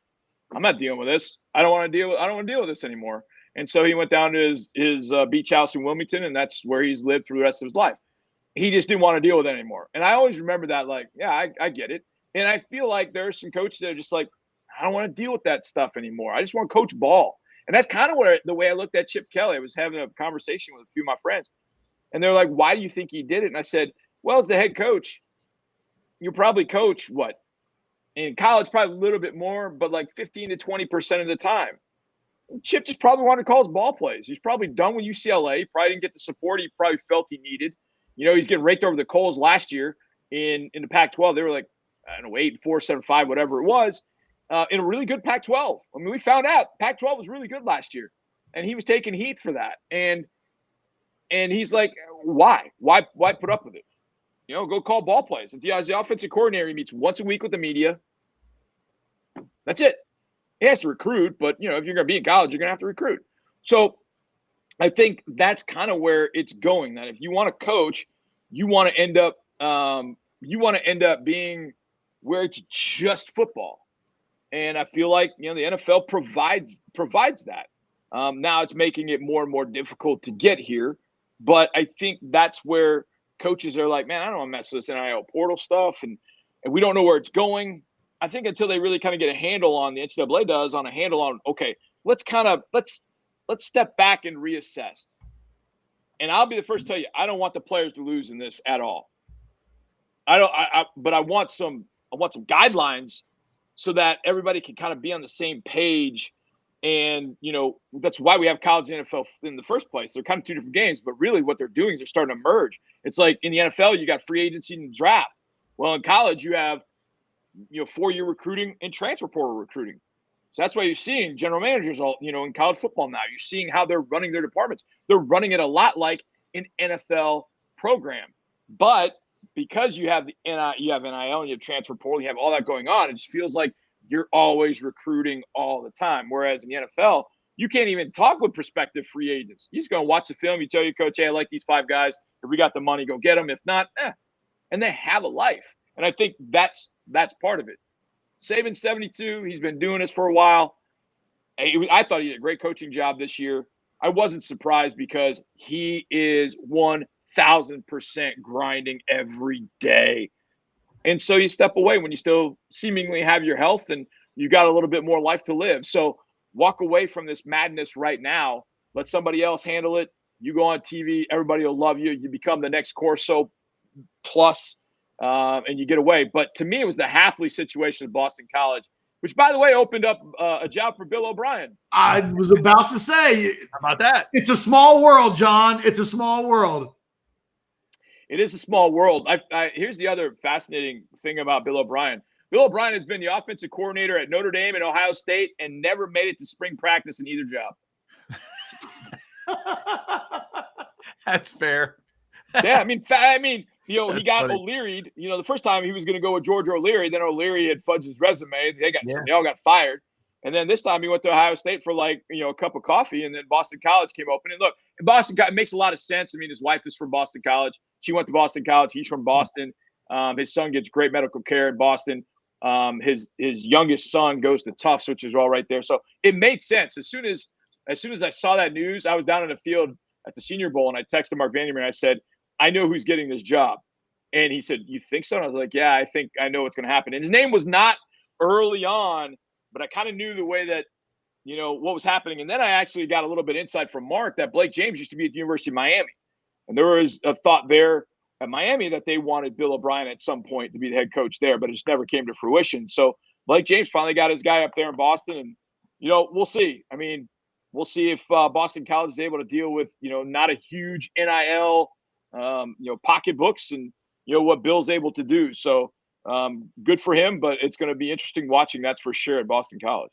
I'm not dealing with this. I don't want to deal with this anymore. And so he went down to his beach house in Wilmington, and that's where he's lived through the rest of his life. He just didn't want to deal with it anymore. And I always remember that, like, yeah, I get it. And I feel like there are some coaches that are just like, I don't want to deal with that stuff anymore. I just want to coach ball. And that's kind of the way I looked at Chip Kelly. I was having a conversation with a few of my friends. And they're like, why do you think he did it? And I said, well, as the head coach, you probably coach what? In college, probably a little bit more, but like 15 to 20% of the time. Chip just probably wanted to call his ball plays. He's probably done with UCLA. He probably didn't get the support he probably felt he needed. He's getting raked over the coals last year in the Pac-12. They were like, 8-4, 7-5, whatever it was, in a really good Pac-12. I mean, we found out Pac-12 was really good last year, and he was taking heat for that. And he's like, why put up with it? Go call ball plays. If the offensive coordinator, he meets once a week with the media. That's it. He has to recruit, but, if you're going to be in college, you're going to have to recruit. So I think that's kind of where it's going, that if you want to coach, you want to end up being where it's just football. And I feel like, the NFL provides that. Now it's making it more and more difficult to get here. But I think that's where coaches are like, man, I don't want to mess with this NIL portal stuff. And we don't know where it's going. I think until they really kind of get a handle on, the NCAA does, on a handle on, okay, let's step back and reassess. And I'll be the first to tell you, I don't want the players to lose in this at all. But I want some guidelines so that everybody can kind of be on the same page. And, that's why we have college and NFL in the first place. They're kind of two different games, but really what they're doing is they're starting to merge. It's like in the NFL, you got free agency and draft. Well, in college, you have, 4-year recruiting and transfer portal recruiting. So that's why you're seeing general managers all, in college football now. You're seeing how they're running their departments. They're running it a lot like an NFL program. But because you have NIL and you have transfer portal, you have all that going on, it just feels like you're always recruiting all the time. Whereas in the NFL, you can't even talk with prospective free agents. You're just going to watch the film. You tell your coach, hey, I like these 5 guys. If we got the money, go get them. If not, and they have a life. And I think that's part of it. Saban's 72. He's been doing this for a while. I thought he did a great coaching job this year. I wasn't surprised because he is 1,000% grinding every day. And so you step away when you still seemingly have your health and you got a little bit more life to live. So walk away from this madness right now. Let somebody else handle it. You go on TV, everybody will love you. You become the next Corso plus, and you get away. But to me, it was the Hafley situation at Boston College, which, by the way, opened up a job for Bill O'Brien. I was about to say, how about that? It's a small world, John. It's a small world. It is a small world. Here's the other fascinating thing about Bill O'Brien. Bill O'Brien has been the offensive coordinator at Notre Dame and Ohio State and never made it to spring practice in either job. That's fair. Yeah, I mean, he That's got funny. O'Leary'd. The first time he was going to go with George O'Leary, then O'Leary had fudged his resume. Yeah. They all got fired. And then this time he went to Ohio State for a cup of coffee, and then Boston College came open. And look, it makes a lot of sense. I mean, his wife is from Boston College. She went to Boston College. He's from Boston. His son gets great medical care in Boston. His youngest son goes to Tufts, which is all right there. So it made sense. As soon as I saw that news, I was down in the field at the Senior Bowl, and I texted Mark Vandermeer, and I said, I know who's getting this job. And he said, you think so? And I was like, yeah, I think I know what's going to happen. And his name was not early on, but I kind of knew the way that, what was happening. And then I actually got a little bit insight from Mark that Blake James used to be at the University of Miami. And there was a thought there at Miami that they wanted Bill O'Brien at some point to be the head coach there, but it just never came to fruition. So Blake James finally got his guy up there in Boston. And, we'll see. I mean, we'll see if Boston College is able to deal with, not a huge NIL, pocketbooks and, what Bill's able to do. So good for him, but it's going to be interesting watching, that's for sure, at Boston College.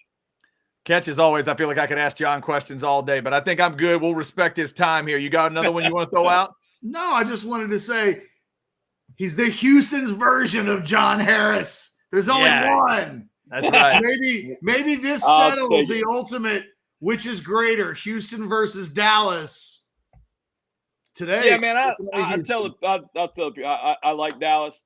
Catch, as always, I feel like I could ask John questions all day, but I think I'm good. We'll respect his time here. You got another one you want to throw out? No, I just wanted to say he's the Houston's version of John Harris. There's only one. That's right. Maybe this settles the ultimate, which is greater, Houston versus Dallas today. Yeah, man, I'll tell you, I like Dallas.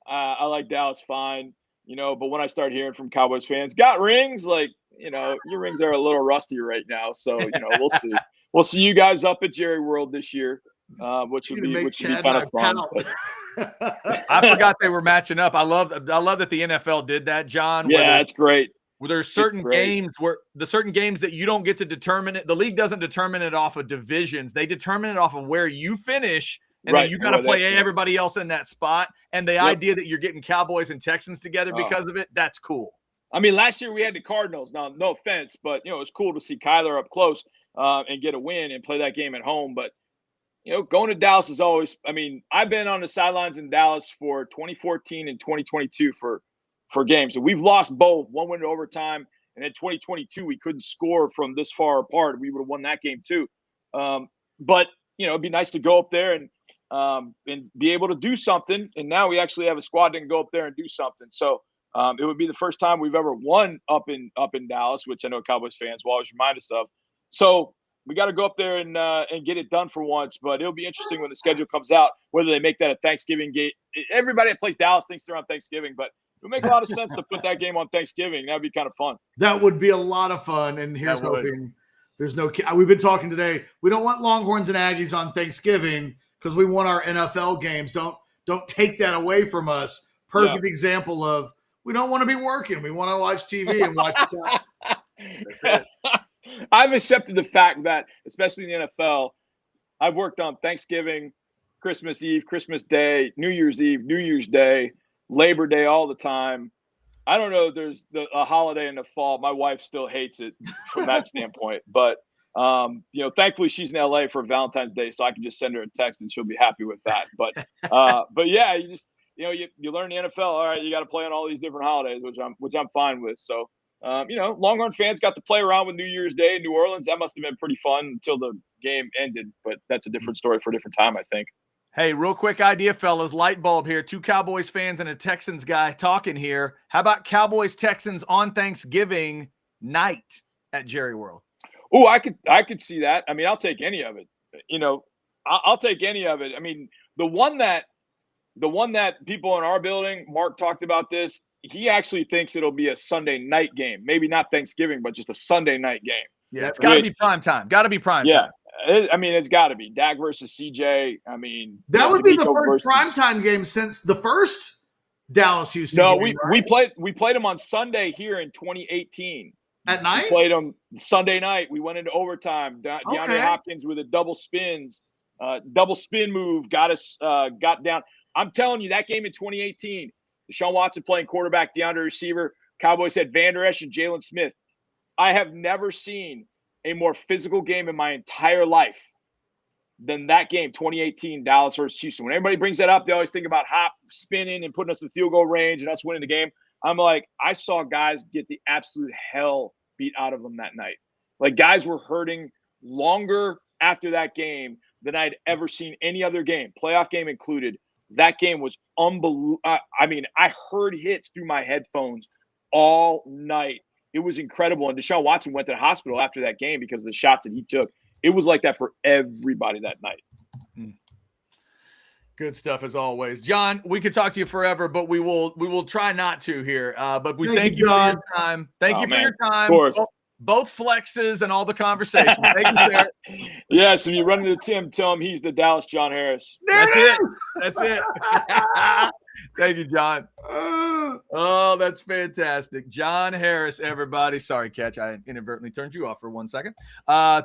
I like Dallas fine, but when I start hearing from Cowboys fans, got rings, your rings are a little rusty right now. So, we'll see. We'll see you guys up at Jerry World this year, which would be kind of fun. I forgot they were matching up. I love that the NFL did that, John. Yeah, it's great. Where there's certain games where the certain games that you don't get to determine it. The league doesn't determine it off of divisions. They determine it off of where you finish. And then you got to play everybody else in that spot. And the idea that you're getting Cowboys and Texans together because of it, that's cool. I mean, last year we had the Cardinals. Now, no offense, but, it was cool to see Kyler up close and get a win and play that game at home. But, going to Dallas is always – I mean, I've been on the sidelines in Dallas for 2014 and 2022 for games. And we've lost both. One went to overtime. And in 2022, we couldn't score from this far apart. We would have won that game too. But, it'd be nice to go up there and be able to do something. And now we actually have a squad that can go up there and do something. So it would be the first time we've ever won up in Dallas, which I know Cowboys fans will always remind us of. So we got to go up there and get it done for once. But it'll be interesting when the schedule comes out, whether they make that a Thanksgiving game. Everybody that plays Dallas thinks they're on Thanksgiving, but it would make a lot of sense to put that game on Thanksgiving. That'd be kind of fun. That would be a lot of fun. And here's hoping there's no – we've been talking today. We don't want Longhorns and Aggies on Thanksgiving because we want our NFL games. Don't take that away from us. Perfect example of we don't want to be working. We want to watch TV and watch it. I've accepted the fact that, especially in the NFL, I've worked on Thanksgiving, Christmas Eve, Christmas Day, New Year's Eve, New Year's Day, Labor Day all the time. I don't know if there's a holiday in the fall. My wife still hates it from that standpoint. But, thankfully she's in LA for Valentine's Day, so I can just send her a text and she'll be happy with that. But yeah, you just, you learn the NFL. All right, you got to play on all these different holidays, which I'm fine with. So, Longhorn fans got to play around with New Year's Day in New Orleans. That must have been pretty fun until the game ended. But that's a different story for a different time, I think. Hey, real quick idea, fellas. Light bulb here. 2 Cowboys fans and a Texans guy talking here. How about Cowboys Texans on Thanksgiving night at Jerry World? Oh, I could see that. I mean, I'll take any of it. I'll take any of it. I mean, the one that people in our building, Mark talked about this. He actually thinks it'll be a Sunday night game. Maybe not Thanksgiving, but just a Sunday night game. Yeah, it's got to be prime time. Got to be prime time. It's got to be Dak versus CJ. I mean, that would be the first primetime game since the first Dallas-Houston game, right? we played them on Sunday here in 2018. At night? We played them Sunday night. We went into overtime. DeAndre Hopkins with a double spin move got down. I'm telling you, that game in 2018, Deshaun Watson playing quarterback, DeAndre receiver. Cowboys had Van Der Esch and Jalen Smith. I have never seen a more physical game in my entire life than that game, 2018, Dallas versus Houston. When everybody brings that up, they always think about Hop spinning and putting us in field goal range and us winning the game. I'm like, I saw guys get the absolute hell beat out of them that night. Like, guys were hurting longer after that game than I'd ever seen any other game, playoff game included. That game was unbelievable. I mean, I heard hits through my headphones all night. It was incredible. And Deshaun Watson went to the hospital after that game because of the shots that he took. It was like that for everybody that night. Good stuff as always. John, we could talk to you forever, but we will try not to here. But we thank you for your time. Thank you for your time. Of course. Both flexes and all the conversation. Thank you, sir. Yes, if you run into Tim, tell him he's the Dallas John Harris. That's it. That's it. Thank you, John. Oh, that's fantastic. John Harris, everybody. Sorry, Catch. I inadvertently turned you off for 1 second.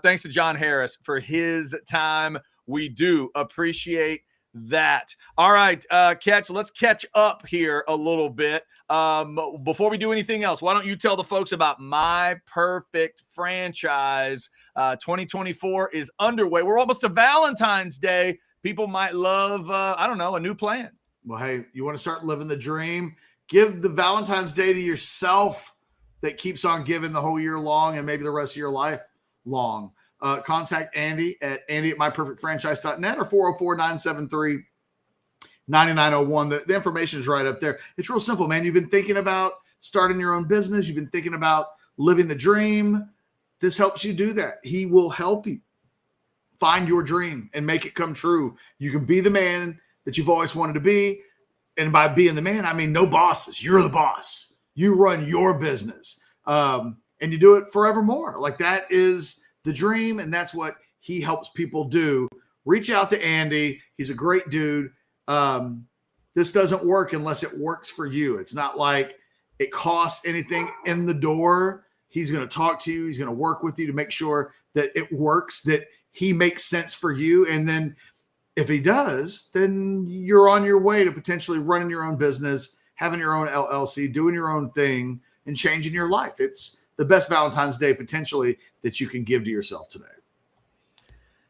Thanks to John Harris for his time. We do appreciate that. All right, Catch, let's catch up here a little bit. Before we do anything else, why don't you tell the folks about My Perfect Franchise? 2024 is underway. We're almost to Valentine's Day. People might love, a new plan. Well, hey, you want to start living the dream? Give the Valentine's Day to yourself that keeps on giving the whole year long and maybe the rest of your life long. Contact Andy at andy@myperfectfranchise.net or 404-973-9901. The information is right up there. It's real simple, man. You've been thinking about starting your own business. You've been thinking about living the dream. This helps you do that. He will help you find your dream and make it come true. You can be the man that you've always wanted to be. And by being the man, I mean no bosses. You're the boss. You run your business. And you do it forevermore. Like that is the dream, and that's what he helps people do. Reach out to Andy. He's a great dude. This doesn't work unless it works for you. It's not like it costs anything in the door. He's going to talk to you. He's going to work with you to make sure that it works, that he makes sense for you. And then if he does, then you're on your way to potentially running your own business, having your own LLC, doing your own thing, and changing your life. It's the best Valentine's Day potentially that you can give to yourself today.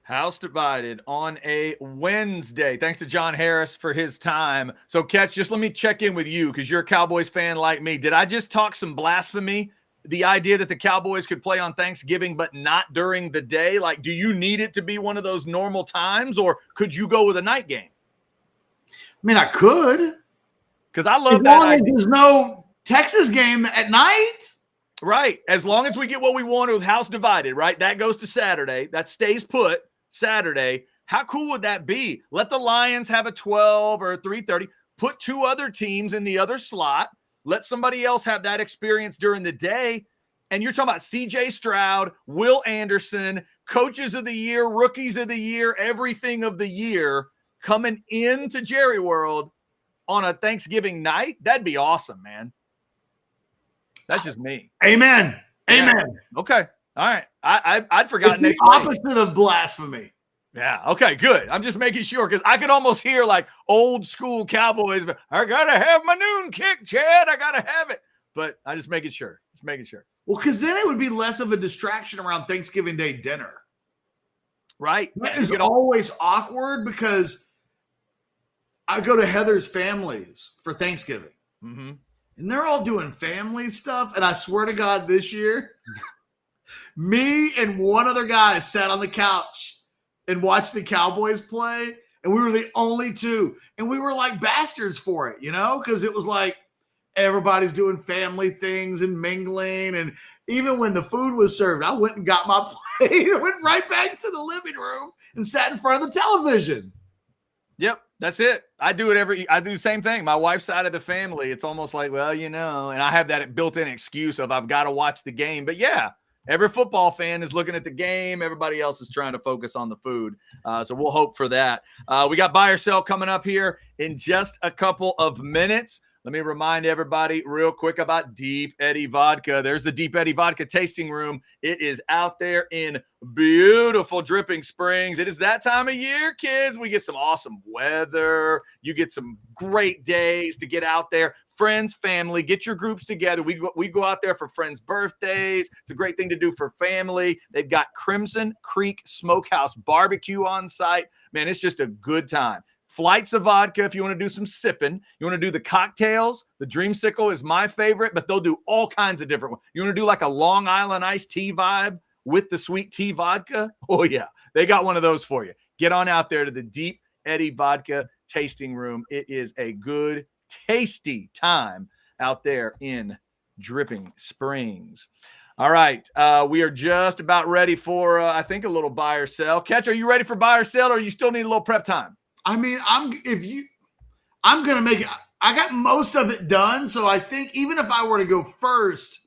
House Divided on a Wednesday. Thanks to John Harris for his time. So, Catch, just let me check in with you because you're a Cowboys fan like me. Did I just talk some blasphemy? The idea that the Cowboys could play on Thanksgiving but not during the day? Like, do you need it to be one of those normal times, or could you go with a night game? I mean, I could. Because I love as that long as idea. there's no Texas game at night. Right. As long as we get what we want with House Divided, right? That goes to Saturday. That stays put Saturday. How cool would that be? Let the Lions have a 12 or a 3:30. Put two other teams in the other slot. Let somebody else have that experience during the day. And you're talking about C.J. Stroud, Will Anderson, coaches of the year, rookies of the year, everything of the year coming into Jerry World on a Thanksgiving night. That'd be awesome, man. That's just me. Amen. Amen. Yeah. Okay. All right. I'd forgotten. It's the opposite of blasphemy. Yeah. Okay, good. I'm just making sure because I could almost hear like old school Cowboys. I got to have my noon kick, Chad. I got to have it. But I just making sure. Just making sure. Well, because then it would be less of a distraction around Thanksgiving Day dinner. Right. That is always awkward because I go to Heather's families for Thanksgiving. Mm-hmm. And they're all doing family stuff. And I swear to God, this year, me and one other guy sat on the couch and watched the Cowboys play. And we were the only two. And we were like bastards for it, because it was like everybody's doing family things and mingling. And even when the food was served, I went and got my plate and went right back to the living room and sat in front of the television. Yep. That's it. I do the same thing. My wife's side of the family, it's almost like, well, and I have that built-in excuse of I've got to watch the game. But yeah, every football fan is looking at the game. Everybody else is trying to focus on the food. So we'll hope for that. We got buy or sell coming up here in just a couple of minutes. Let me remind everybody real quick about Deep Eddy Vodka. There's the Deep Eddy Vodka tasting room. It is out there in beautiful Dripping Springs. It is that time of year, kids. We get some awesome weather. You get some great days to get out there. Friends, family, get your groups together. We go out there for friends' birthdays. It's a great thing to do for family. They've got Crimson Creek Smokehouse Barbecue on site. Man, it's just a good time. Flights of vodka if you want to do some sipping. You want to do the cocktails. The Dreamsicle is my favorite, but they'll do all kinds of different ones. You want to do like a Long Island iced tea vibe with the sweet tea vodka? Oh, yeah. They got one of those for you. get on out there to the Deep Eddy Vodka tasting room. It is a good, tasty time out there in Dripping Springs. All right. We are just about ready for, I think, a little buy or sell. Catch, are you ready for buy or sell, or you still need a little prep time? I mean, I'm going to make it. I got most of it done. So I think even if I were to go first,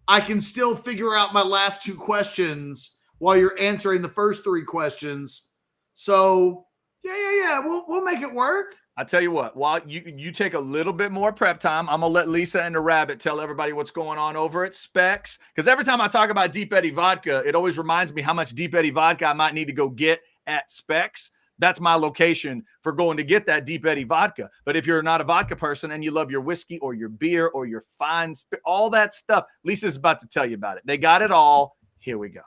I can still figure out my last 2 questions while you're answering the first 3 questions. So yeah. We'll make it work. I tell you what, while you take a little bit more prep time, I'm going to let Lisa and the Rabbit tell everybody what's going on over at Specs. Because every time I talk about Deep Eddy Vodka, it always reminds me how much Deep Eddy Vodka I might need to go get at Specs. That's my location for going to get that Deep Eddy Vodka. But if you're not a vodka person and you love your whiskey or your beer or your fine, all that stuff, Lisa's about to tell you about it. They got it all. Here we go.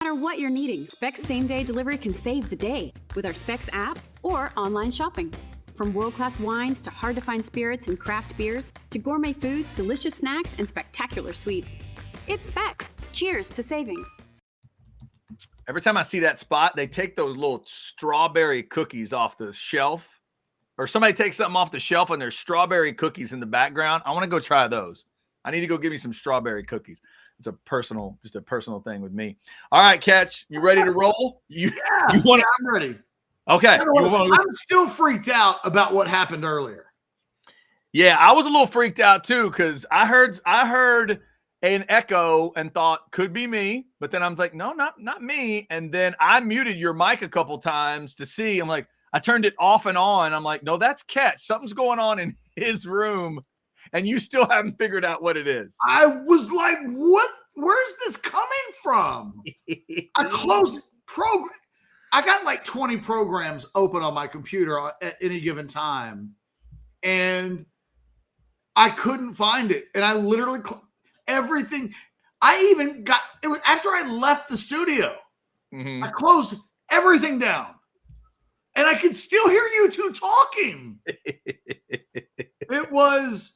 No matter what you're needing, Specs same-day delivery can save the day with our Specs app or online shopping. From world-class wines to hard-to-find spirits and craft beers to gourmet foods, delicious snacks, and spectacular sweets. It's Specs. Cheers to savings. Every time I see that spot, they take those little strawberry cookies off the shelf, or somebody takes something off the shelf and there's strawberry cookies in the background. I want to go try those. I need to go give me some strawberry cookies. It's a personal thing with me. All right, Catch, you ready to roll? I'm ready. Okay. I'm still freaked out about what happened earlier. Yeah, I was a little freaked out too because I heard an echo and thought could be me, but then I'm like, no, not me. And then I muted your mic a couple times to see. I'm like, I turned it off and on. I'm like, no, that's Catch. Something's going on in his room. And you still haven't figured out what it is. I was like, what? Where's this coming from? I closed program. I got like 20 programs open on my computer at any given time. And I couldn't find it. And I literally everything. I even got it was after I left the studio. Mm-hmm. I closed everything down. And I could still hear you two talking. It was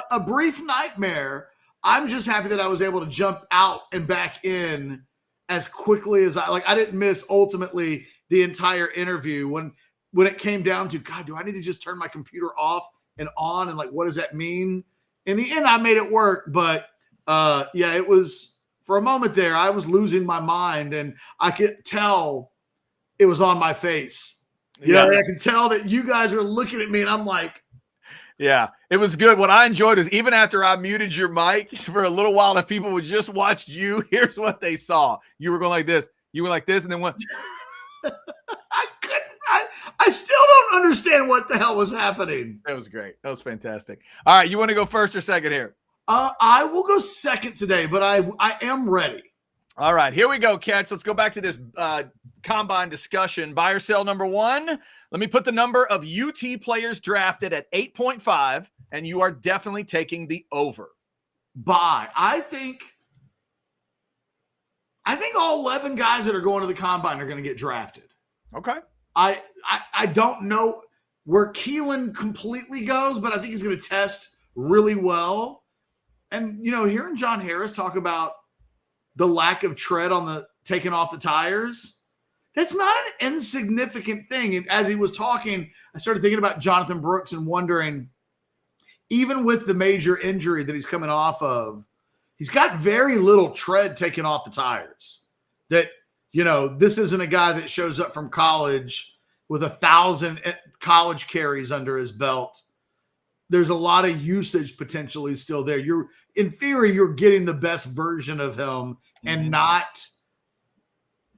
a brief nightmare. I'm just happy that I was able to jump out and back in as quickly as I didn't miss ultimately the entire interview when it came down to, God, do I need to just turn my computer off and on? And like, what does that mean? In the end, I made it work. But it was for a moment there, I was losing my mind and I could tell it was on my face. You know, I can tell that you guys were looking at me and I'm like, yeah, it was good. What I enjoyed is even after I muted your mic for a little while, if people would just watch you, here's what they saw. You were going like this. You were like this. And then what? I still don't understand what the hell was happening. That was great. That was fantastic. All right. You want to go first or second here? I will go second today, but I am ready. All right, here we go, Catch. Let's go back to this combine discussion. Buy or sell number 1. Let me put the number of UT players drafted at 8.5, and you are definitely taking the over. Buy. I think all 11 guys that are going to the combine are going to get drafted. Okay. I don't know where Kelen completely goes, but I think he's going to test really well. And, hearing John Harris talk about the lack of tread on the taking off the tires, that's not an insignificant thing. And as he was talking, I started thinking about Jonathan Brooks and wondering, even with the major injury that he's coming off of, he's got very little tread taken off the tires. That, this isn't a guy that shows up from college with 1,000 college carries under his belt. There's a lot of usage potentially still there. In theory, you're getting the best version of him and not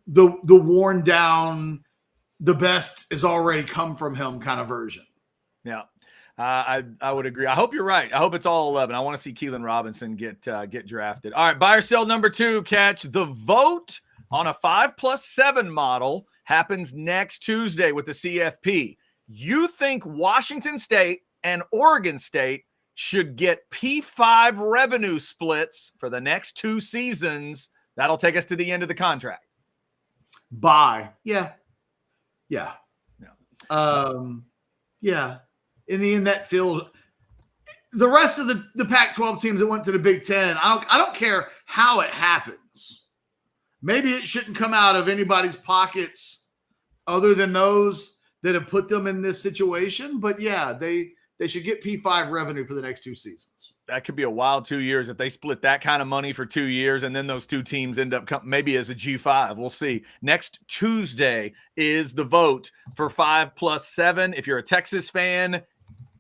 the worn down, the best has already come from him kind of version. Yeah, I would agree. I hope you're right. I hope it's all 11. I want to see Kelen Robinson get drafted. All right, buy or sell number 2, Catch. The vote on a 5+7 model happens next Tuesday with the CFP. You think Washington State and Oregon State should get P5 revenue splits for the next 2 seasons. That'll take us to the end of the contract. Buy. Yeah. In the end, that feels the rest of the Pac-12 teams that went to the Big Ten. I don't care how it happens. Maybe it shouldn't come out of anybody's pockets other than those that have put them in this situation. But yeah, they should get P5 revenue for the next 2 seasons. That could be a wild 2 years if they split that kind of money for 2 years, and then those two teams end up maybe as a G5. We'll see. Next Tuesday is the vote for 5+7. If you're a Texas fan,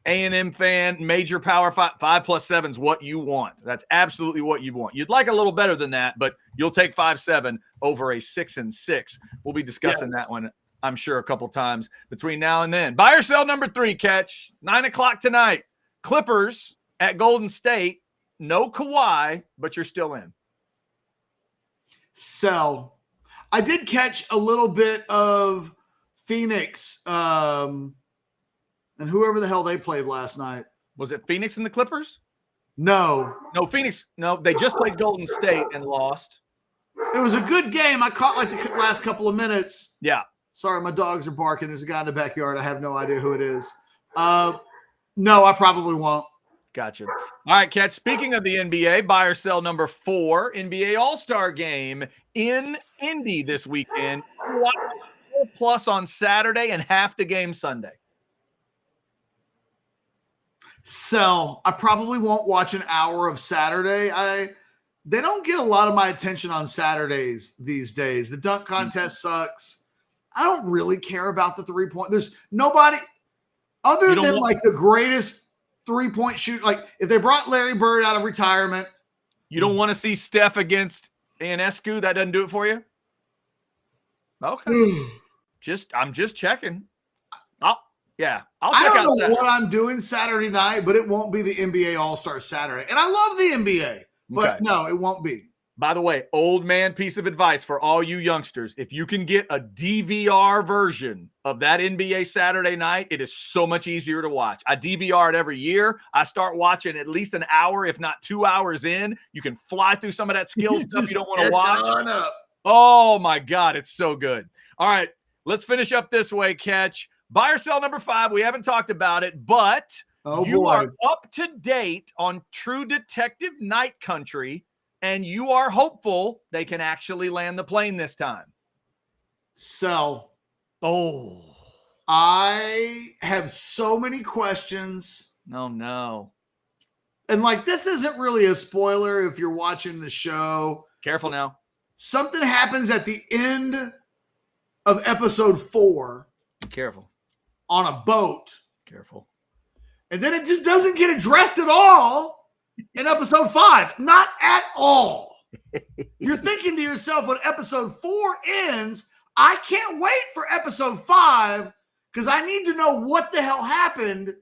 A&M fan, major Power 5, 5+7 is what you want. That's absolutely what you want. You'd like a little better than that, but you'll take 5-7 over a 6-6. We'll be discussing that one, I'm sure, a couple times between now and then. Buy or sell number 3, Catch. 9 o'clock tonight. Clippers at Golden State. No Kawhi, but you're still in. Sell. I did catch a little bit of Phoenix and whoever the hell they played last night. Was it Phoenix and the Clippers? No, Phoenix. No, they just played Golden State and lost. it was a good game. I caught like the last couple of minutes. Yeah. Sorry, my dogs are barking. There's a guy in the backyard. I have no idea who it is. No, I probably won't. Gotcha. All right, Catch. Speaking of the NBA, buy or sell number 4, NBA All-Star Game in Indy this weekend. Plus on Saturday and half the game Sunday. Sell. I probably won't watch an hour of Saturday. They don't get a lot of my attention on Saturdays these days. The dunk contest sucks. I don't really care about the 3-point. There's nobody other than like the greatest 3-point shoot. Like if they brought Larry Bird out of retirement. You don't want to see Steph against Ionescu? That doesn't do it for you? Okay. I'm just checking. I'll check out I don't know Saturday. what I'm doing Saturday night, but it won't be the NBA All-Star Saturday. And I love the NBA, but no, it won't be. By the way, old man piece of advice for all you youngsters. If you can get a DVR version of that NBA Saturday night, it is so much easier to watch. I DVR it every year. I start watching at least an hour, if not 2 hours in. You can fly through some of that skill stuff you don't want to watch. Oh, my God. It's so good. All right. Let's finish up this way, Catch. Buy or sell number 5. We haven't talked about it, but you are up to date on True Detective Night Country, and you are hopeful they can actually land the plane this time. Sell. Oh. I have so many questions. No. And like, this isn't really a spoiler if you're watching the show. Careful now. Something happens at the end of episode 4. Careful. On a boat. Careful. And then it just doesn't get addressed at all in episode 5. Not at all. You're thinking to yourself, when episode 4 ends, I can't wait for episode 5 because I need to know what the hell happened.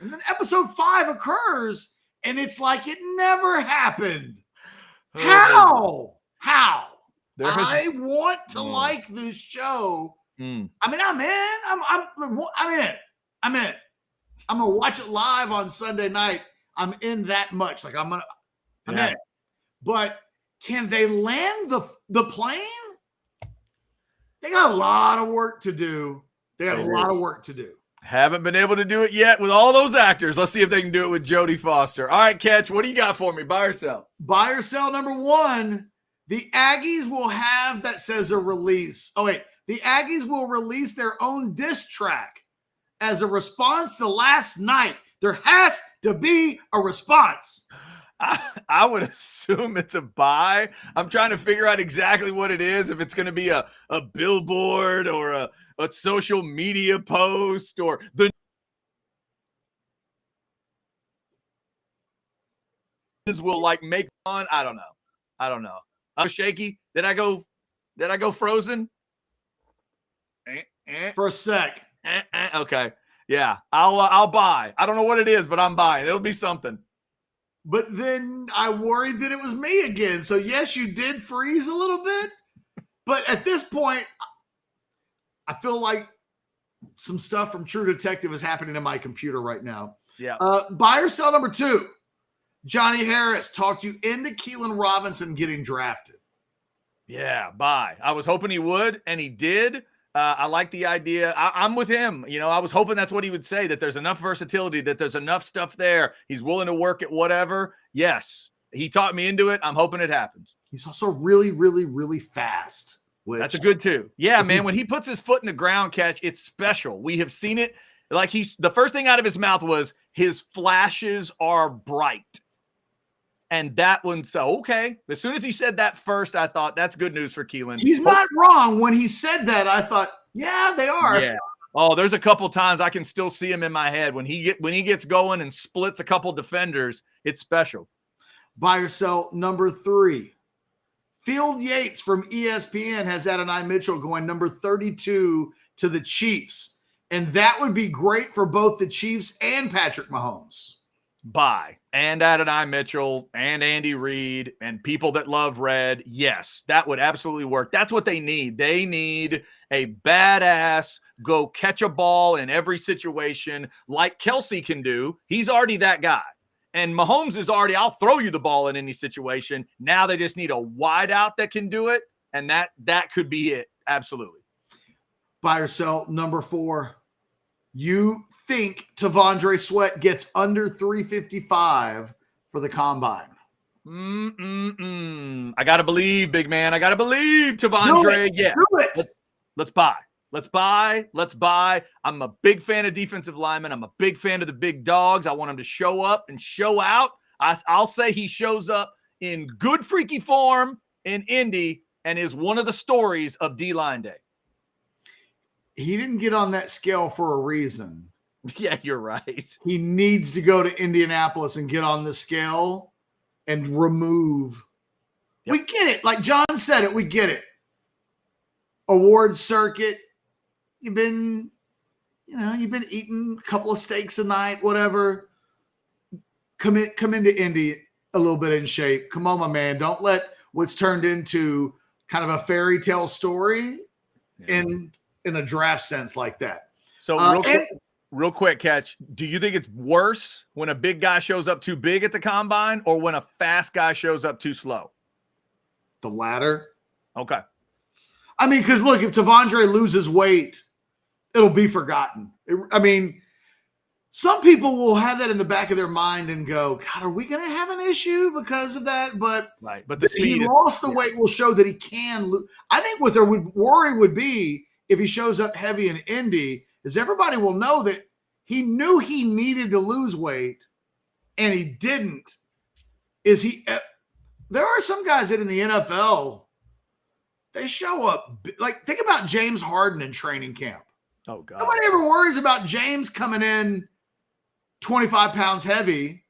And then episode 5 occurs and it's like it never happened. How? I want to like this show. I mean, I'm in. I'm gonna watch it live on Sunday night. I'm in that much. Like I'm in. But can they land the plane? They got a lot of work to do. Haven't been able to do it yet with all those actors. Let's see if they can do it with Jodie Foster. All right, Catch, what do you got for me? Buy or sell? Buy or sell number 1. The Aggies will have that says a release. Oh, wait. The Aggies will release their own diss track as a response to last night. There has to be a response. I would assume it's a buy. I'm trying to figure out exactly what it is. If it's going to be a billboard or a social media post or the will like make fun. I don't know. I'm shaky. Did I go frozen? For a sec. Okay. Yeah. I'll buy. I don't know what it is, but I'm buying. It'll be something. But then I worried that it was me again. So yes, you did freeze a little bit. But at this point, I feel like some stuff from True Detective is happening in my computer right now. Yeah. Buy or sell number 2. Johnny Harris talked you into Kelen Robinson getting drafted. Yeah, buy. I was hoping he would, and he did. I like the idea. I'm with him. You know, I was hoping that's what he would say, that there's enough versatility, that there's enough stuff there. He's willing to work at whatever. Yes, he talked me into it. I'm hoping it happens. He's also really, really, really fast. Which, that's a good two. Yeah, man. When he puts his foot in the ground, catch, it's special. We have seen it. Like the first thing out of his mouth was his flashes are bright. And that one, so okay. As soon as he said that first, I thought that's good news for Kelen. he's not wrong. When he said that, I thought, yeah, they are. Yeah. Oh, there's a couple times I can still see him in my head when he gets going and splits a couple defenders. It's special. Buy or sell number 3. Field Yates from ESPN has Adonai Mitchell going number 32 to the Chiefs. And that would be great for both the Chiefs and Patrick Mahomes. Buy. And Adonai Mitchell and Andy Reid and people that love red. Yes, that would absolutely work. That's what they need. They need a badass go catch a ball in every situation like Kelsey can do. He's already that guy. And Mahomes is already, I'll throw you the ball in any situation. Now they just need a wideout that can do it. And that could be it. Absolutely. Buy or sell number 4. You think Tandre Sweat gets under 355 for the combine? I got to believe, big man. I got to believe, Tandre. Yeah. Do it. Let's buy. Let's buy. Let's buy. I'm a big fan of defensive linemen. I'm a big fan of the big dogs. I want them to show up and show out. I'll say he shows up in good freaky form in Indy and is one of the stories of D-line day. He didn't get on that scale for a reason. Yeah, you're right. He needs to go to Indianapolis and get on the scale and remove. Yep. We get it. Like John said it, we get it. Award circuit. You've been eating a couple of steaks a night, whatever. Come into Indy a little bit in shape. Come on, my man. Don't let what's turned into kind of a fairy tale story in a draft sense like that. So real quick, Catch. Do you think it's worse when a big guy shows up too big at the combine or when a fast guy shows up too slow? The latter. Okay. I mean, because look, if Tandre loses weight, it'll be forgotten. Some people will have that in the back of their mind and go, God, are we going to have an issue because of that? But the speed he lost the weight will show that he can lose. I think what their worry would be if he shows up heavy in Indy is everybody will know that he knew he needed to lose weight and he didn't. There are some guys that in the NFL, they show up. Like, think about James Harden in training camp. Oh, God. Nobody ever worries about James coming in 25 pounds heavy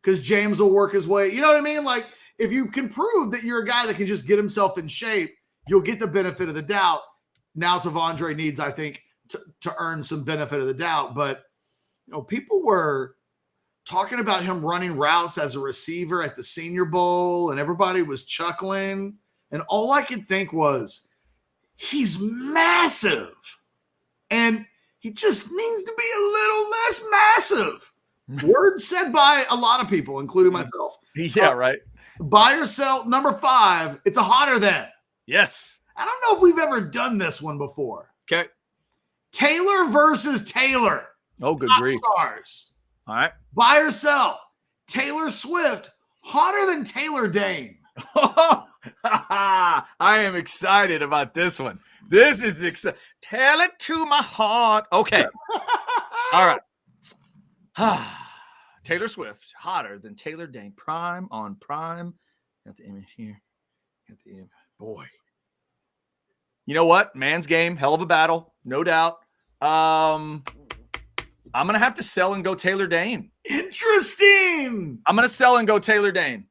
because James will work his way. You know what I mean? Like, if you can prove that you're a guy that can just get himself in shape, you'll get the benefit of the doubt. Now Tandre needs, I think, to earn some benefit of the doubt. But, people were talking about him running routes as a receiver at the Senior Bowl, and everybody was chuckling. And all I could think was, he's massive. And he just needs to be a little less massive. Word said by a lot of people, including myself. Yeah, right. Buy or sell number 5. It's a hotter than. Yes. I don't know if we've ever done this one before. Okay. Taylor versus Taylor. Oh, good Top grief. stars. All right. Buy or sell. Taylor Swift, hotter than Taylor Dane. I am excited about this one. This is exciting. Tell it to my heart. Okay. All right. Taylor Swift, hotter than Taylor Dane. Prime on prime. Got the image here. Got the image. Boy. You know what? Man's game. Hell of a battle. No doubt. I'm going to have to sell and go Taylor Dane. Interesting. I'm going to sell and go Taylor Dane.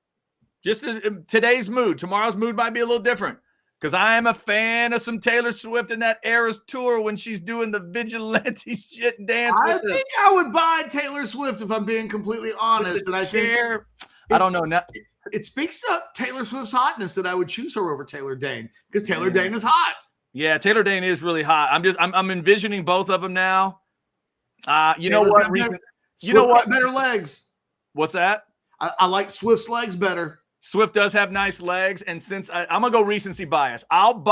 Just in today's mood. Tomorrow's mood might be a little different because I am a fan of some Taylor Swift in that Eras tour when she's doing the vigilante shit dance. I think I would buy Taylor Swift if I'm being completely honest. And I think I don't know. Now, it speaks to Taylor Swift's hotness that I would choose her over Taylor Dane because Taylor Dane is hot. Yeah, Taylor Dane is really hot. I'm envisioning both of them now. You know what? Better legs. What's that? I like Swift's legs better. Swift does have nice legs, and since I'm going to go recency bias, I'll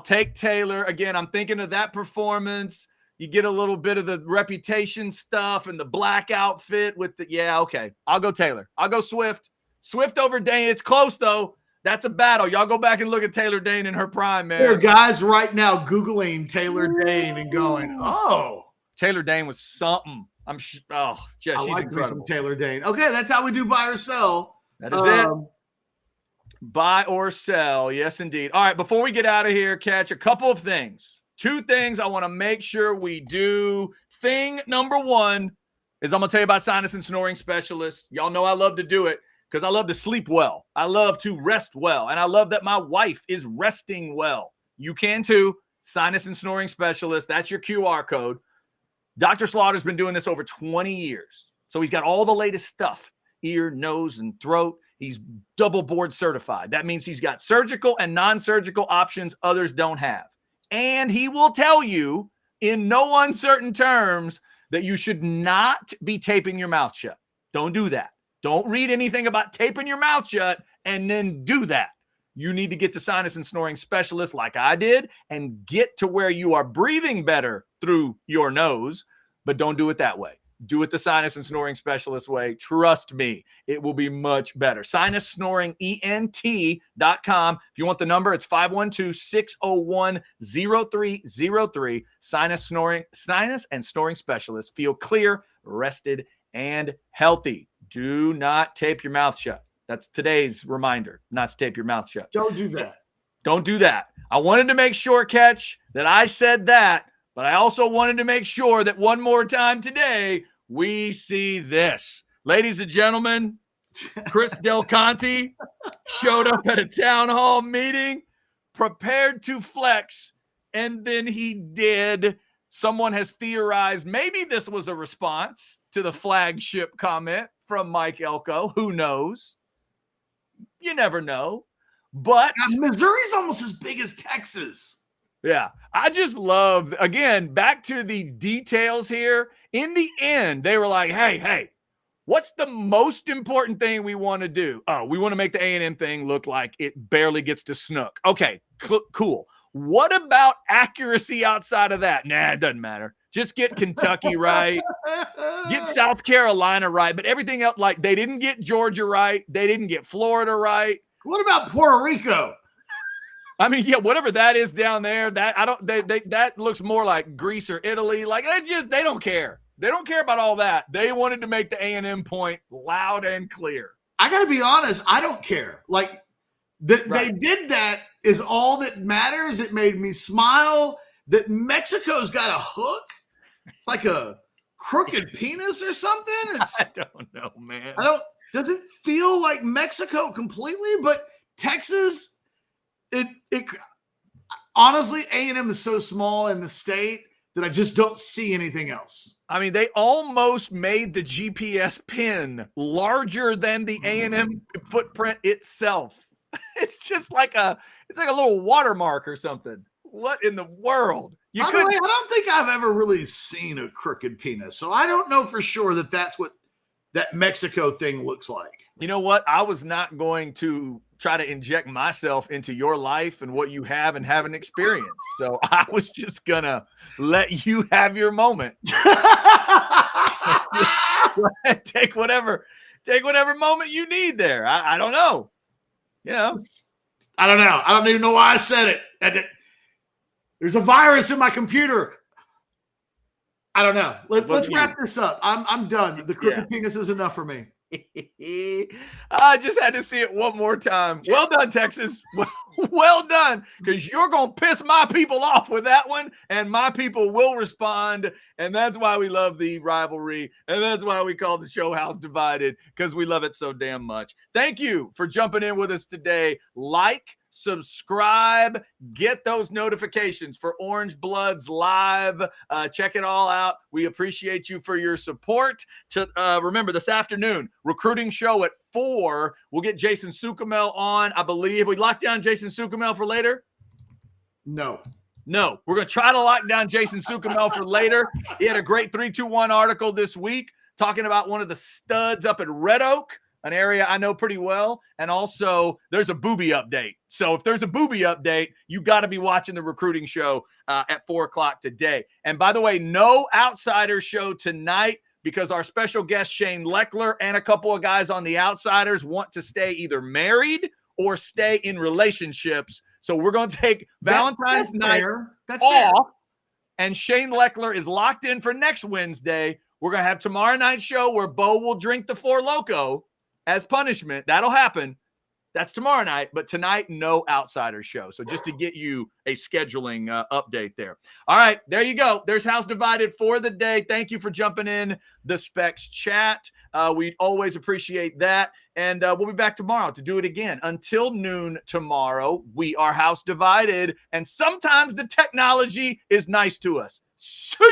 take Taylor. Again, I'm thinking of that performance. You get a little bit of the reputation stuff and the black outfit with the, okay. I'll go Taylor. I'll go Swift. Swift over Dane. It's close, though. That's a battle. Y'all go back and look at Taylor Dayne in her prime, man. There are guys right now Googling Taylor Dayne and going, oh. Taylor Dayne was something. I she's like me some incredible. Taylor Dayne. Okay, that's how we do buy or sell. That is it. Buy or sell. Yes, indeed. All right, before we get out of here, Catch, a couple of things. 2 things I want to make sure we do. Thing number 1 is I'm going to tell you about sinus and snoring specialists. Y'all know I love to do it because I love to sleep well. I love to rest well. And I love that my wife is resting well. You can too. Sinus and snoring specialist. That's your QR code. Dr. Slaughter's been doing this over 20 years. So he's got all the latest stuff. Ear, nose, and throat. He's double board certified. That means he's got surgical and non-surgical options others don't have. And he will tell you in no uncertain terms that you should not be taping your mouth shut. Don't do that. Don't read anything about taping your mouth shut and then do that. You need to get to sinus and snoring specialists like I did and get to where you are breathing better through your nose, but don't do it that way. Do it the sinus and snoring specialist way. Trust me, it will be much better. SinusSnoringENT.com. If you want the number, it's 512-601-0303. Sinus and snoring specialist. Feel clear, rested, and healthy. Do not tape your mouth shut. That's today's reminder, not to tape your mouth shut. Don't do that. Don't do that. I wanted to make sure, Catch, that I said that, but I also wanted to make sure that one more time today, we see this. Ladies and gentlemen, Chris Del Conte showed up at a town hall meeting, prepared to flex, and then he did. Someone has theorized maybe this was a response to the flagship comment from Mike Elko. Who knows? You never know. But Missouri's almost as big as Texas. Yeah, I just love, again, back to the details here. In the end, they were like, hey, what's the most important thing we want to do? Oh, we want to make the A&M thing look like it barely gets to snook. Okay, cool. What about accuracy outside of that? Nah, it doesn't matter. Just get Kentucky right. Get South Carolina right. But everything else, like they didn't get Georgia right. They didn't get Florida right. What about Puerto Rico? I mean, yeah, whatever that is down there, that looks more like Greece or Italy. Like they don't care. They don't care about all that. They wanted to make the A&M point loud and clear. I got to be honest. I don't care. Like they did that is all that matters. It made me smile that Mexico's got a hook. It's like a crooked penis or something. I don't know, man. Does it feel like Mexico completely? But Texas, it honestly, A&M is so small in the state that I just don't see anything else. I mean, they almost made the GPS pin larger than the A&M footprint itself. It's just like a little watermark or something. What in the world? By the way, I don't think I've ever really seen a crooked penis, so I don't know for sure that that's what that Mexico thing looks like. You know what? I was not going to try to inject myself into your life and what you have and haven't experienced. So I was just going to let you have your moment. Take whatever moment you need there. I don't know. You know, I don't know. I don't even know why I said it. There's a virus in my computer. I don't know. Let's wrap this up. I'm done. The crooked penis is enough for me. I just had to see it one more time. Well done, Texas. Well done, because you're going to piss my people off with that one, and my people will respond, and that's why we love the rivalry, and that's why we call the show House Divided, because we love it so damn much. Thank you for jumping in with us today. Like, subscribe, get those notifications for Orange Bloods Live. Check it all out. We appreciate you for your support. Remember, this afternoon, recruiting show at 4. We'll get Jason Sukamel on, I believe. We locked down Jason Sukamel for later? No. We're going to try to lock down Jason Sukamel for later. He had a great 321 article this week talking about one of the studs up at Red Oak, an area I know pretty well. And also there's a booby update. So if there's a booby update, you got to be watching the recruiting show at 4:00 today. And by the way, no Outsider show tonight because our special guest Shane Leckler and a couple of guys on the Outsiders want to stay either married or stay in relationships. So we're going to take Valentine's night That's fair. off, and Shane Leckler is locked in for next Wednesday. We're going to have tomorrow night's show where Bo will drink the Four Loko as punishment. That'll happen. That's tomorrow night, but tonight, no Outsider show. So just to get you a scheduling update there. All right, there you go. There's House Divided for the day. Thank you for jumping in the Specs chat. We always appreciate that. And we'll be back tomorrow to do it again. Until noon tomorrow, we are House Divided. And sometimes the technology is nice to us. See